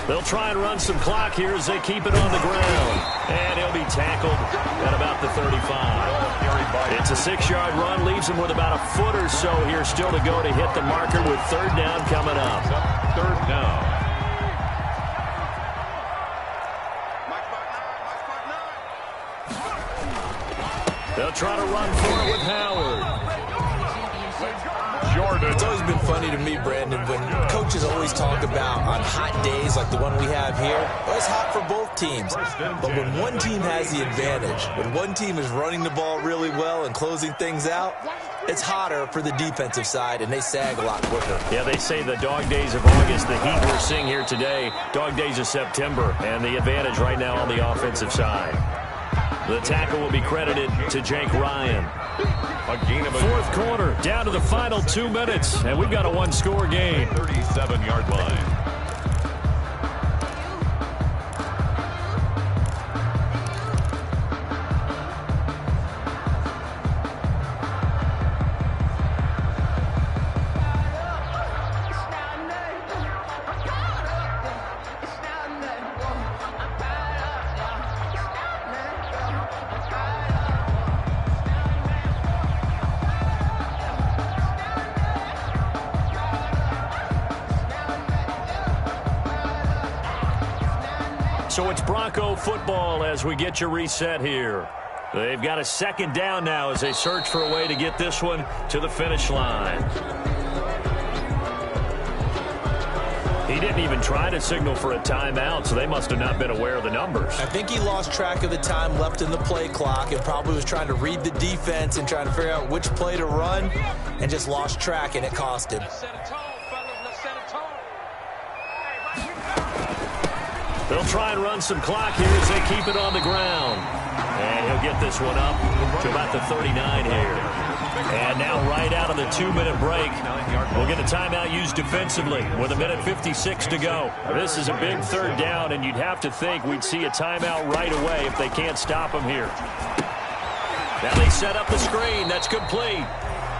They'll try and run some clock here as they keep it on the ground. And he'll be tackled at about the 35. It's a 6-yard run, leaves him with about a foot or so here still to go to hit the marker with 3rd down coming up. 3rd down. They'll try to run for it with Howard. Jordan. It's always been funny to me, Brandon, when coaches always talk about on hot days like the one we have here, well, it's hot for both teams. But when one team has the advantage, when one team is running the ball really well and closing things out, it's hotter for the defensive side, and they sag a lot quicker. Yeah, they say the dog days of August, the heat we're seeing here today, dog days of September, and the advantage right now on the offensive side. The tackle will be credited to Jake Ryan. A gain of 4th quarter, down to the final 2 minutes, and we've got a 1-score game. 37-yard line. So it's Bronco football as we get you reset here. They've got a 2nd down now as they search for a way to get this one to the finish line. He didn't even try to signal for a timeout, so they must have not been aware of the numbers. I think he lost track of the time left in the play clock and probably was trying to read the defense and trying to figure out which play to run and just lost track, and it cost him. They'll try and run some clock here as they keep it on the ground. And he'll get this one up to about the 39 here. And now right out of the 2-minute break, we'll get a timeout used defensively with 1:56 to go. This is a big third down, and you'd have to think we'd see a timeout right away if they can't stop him here. Now they set up the screen. That's complete.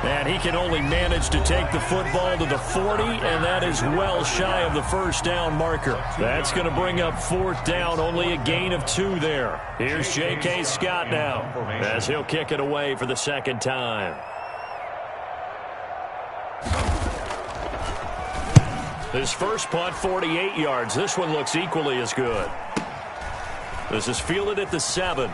And he can only manage to take the football to the 40, and that is well shy of the first down marker. That's going to bring up fourth down, only a gain of 2 there. Here's J.K. Scott now as he'll kick it away for the second time. His first punt, 48 yards. This one looks equally as good. This is fielded at the 7.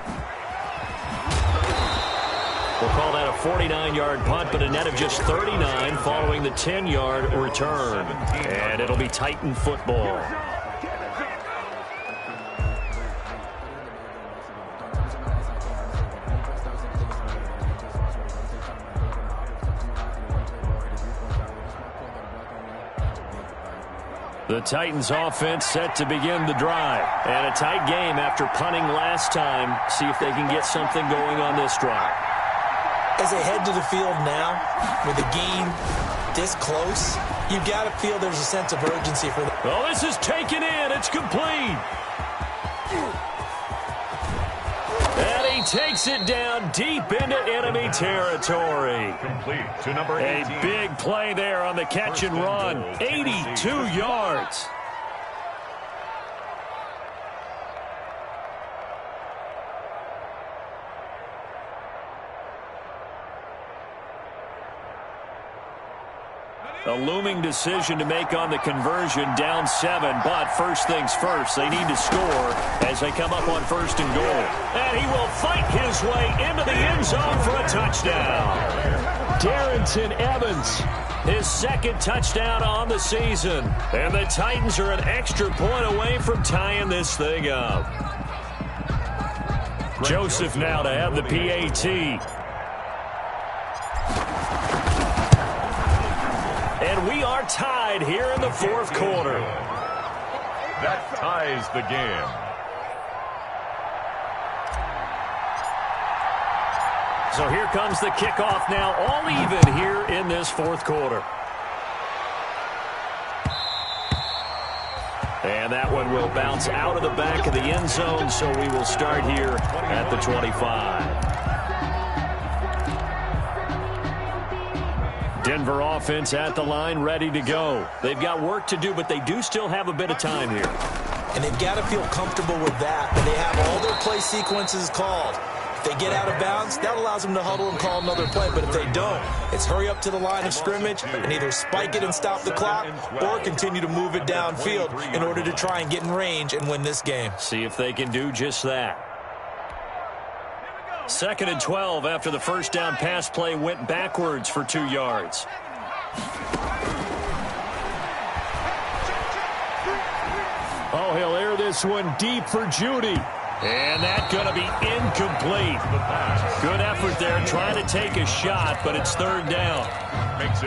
We'll call that a 49-yard punt, but a net of just 39 following the 10-yard return. And it'll be Titan football. The Titans offense set to begin the drive. And a tight game after punting last time. See if they can get something going on this drive. As they head to the field now, with the game this close, you've got to feel there's a sense of urgency for them. Oh, this is taken in. It's complete. And he takes it down deep into enemy territory. Complete to number 18. A big play there on the catch and run. 82 yards. A looming decision to make on the conversion, down 7. But first things first, they need to score as they come up on 1st and goal. And he will fight his way into the end zone for a touchdown. Darrington Evans, his second touchdown on the season. And the Titans are an extra point away from tying this thing up. Joseph now to have the PAT. And we are tied here in the 4th quarter. That ties the game. So here comes the kickoff now, all even here in this 4th quarter. And that one will bounce out of the back of the end zone, so we will start here at the 25. Denver offense at the line, ready to go. They've got work to do, but they do still have a bit of time here. And they've got to feel comfortable with that, when they have all their play sequences called. If they get out of bounds, that allows them to huddle and call another play. But if they don't, it's hurry up to the line of scrimmage and either spike it and stop the clock or continue to move it downfield in order to try and get in range and win this game. See if they can do just that. 2nd and 12 after the first down pass play went backwards for 2 yards. Oh, he'll air this one deep for Judy. And that's going to be incomplete. Good effort there trying to take a shot, but it's 3rd down.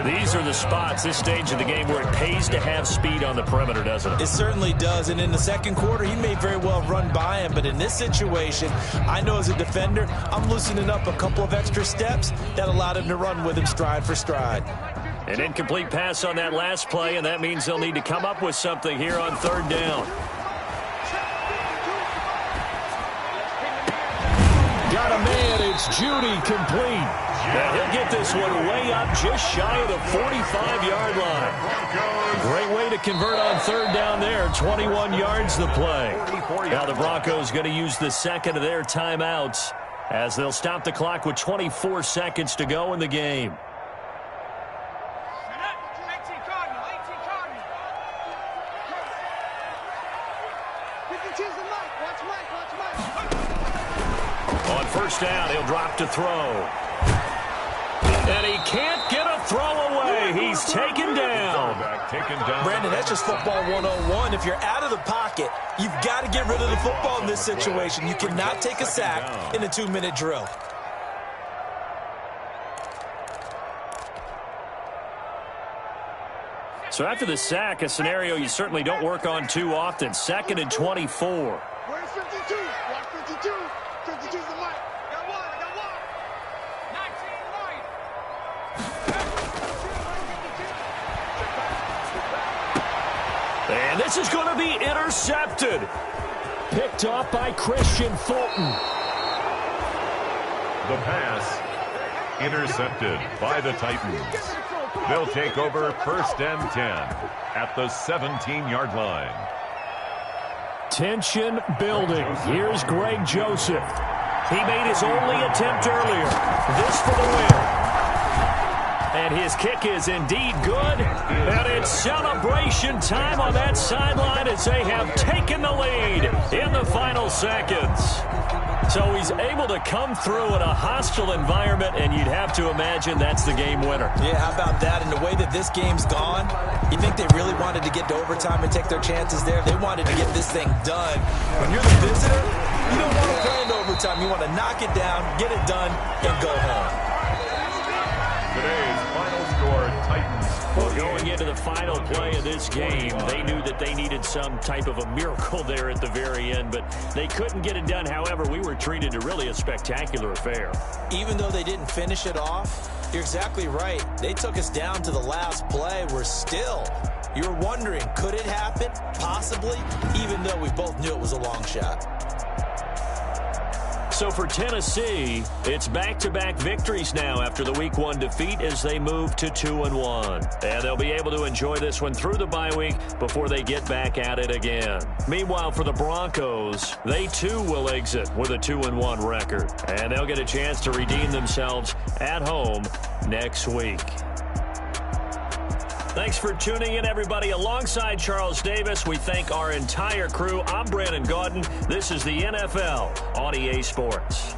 These are the spots, this stage of the game, where it pays to have speed on the perimeter, doesn't it? It certainly does, and in the 2nd quarter, he may very well run by him, but in this situation, I know as a defender, I'm loosening up a couple of extra steps that allowed him to run with him stride for stride. An incomplete pass on that last play, and that means they'll need to come up with something here on 3rd down. Got a man, it's Judy, complete. And he'll get this one way up just shy of the 45-yard line. Great way to convert on 3rd down there. 21 yards the play. Now the Broncos going to use the second of their timeouts as they'll stop the clock with 24 seconds to go in the game. On 1st down, he'll drop to throw. And he can't get a throw away. He's taken down. Brandon, that's just football 101. If you're out of the pocket, you've got to get rid of the football in this situation. You cannot take a sack in a 2-minute drill. So after the sack, a scenario you certainly don't work on too often. 2nd and 24. Where's 52? Watch 52. 52's the mic. Got one. I got one. 19 right. And this is going to be intercepted. Picked off by Christian Fulton. The pass intercepted by the Titans. They'll take over 1st and 10 at the 17-yard line. Tension building. Here's Greg Joseph. He made his only attempt earlier. This for the win. And his kick is indeed good. And it's celebration time on that sideline as they have taken the lead in the final seconds. So he's able to come through in a hostile environment, and you'd have to imagine that's the game winner. Yeah, how about that? And the way that this game's gone, you think they really wanted to get to overtime and take their chances there? They wanted to get this thing done. When you're the visitor, you don't want to play in overtime. You want to knock it down, get it done, and go home. Today's final score, Titans. Well, going into the final play of this game, they knew that they needed some type of a miracle there at the very end, but they couldn't get it done. However, we were treated to really a spectacular affair. Even though they didn't finish it off, you're exactly right. They took us down to the last play. We're still, you're wondering, could it happen? Possibly, even though we both knew it was a long shot. So for Tennessee, it's back-to-back victories now after the Week 1 defeat as they move to 2-1. And they'll be able to enjoy this one through the bye week before they get back at it again. Meanwhile, for the Broncos, they too will exit with a 2-1 record. And they'll get a chance to redeem themselves at home next week. Thanks for tuning in, everybody. Alongside Charles Davis, we thank our entire crew. I'm Brandon Gaudin. This is the NFL on EA Sports.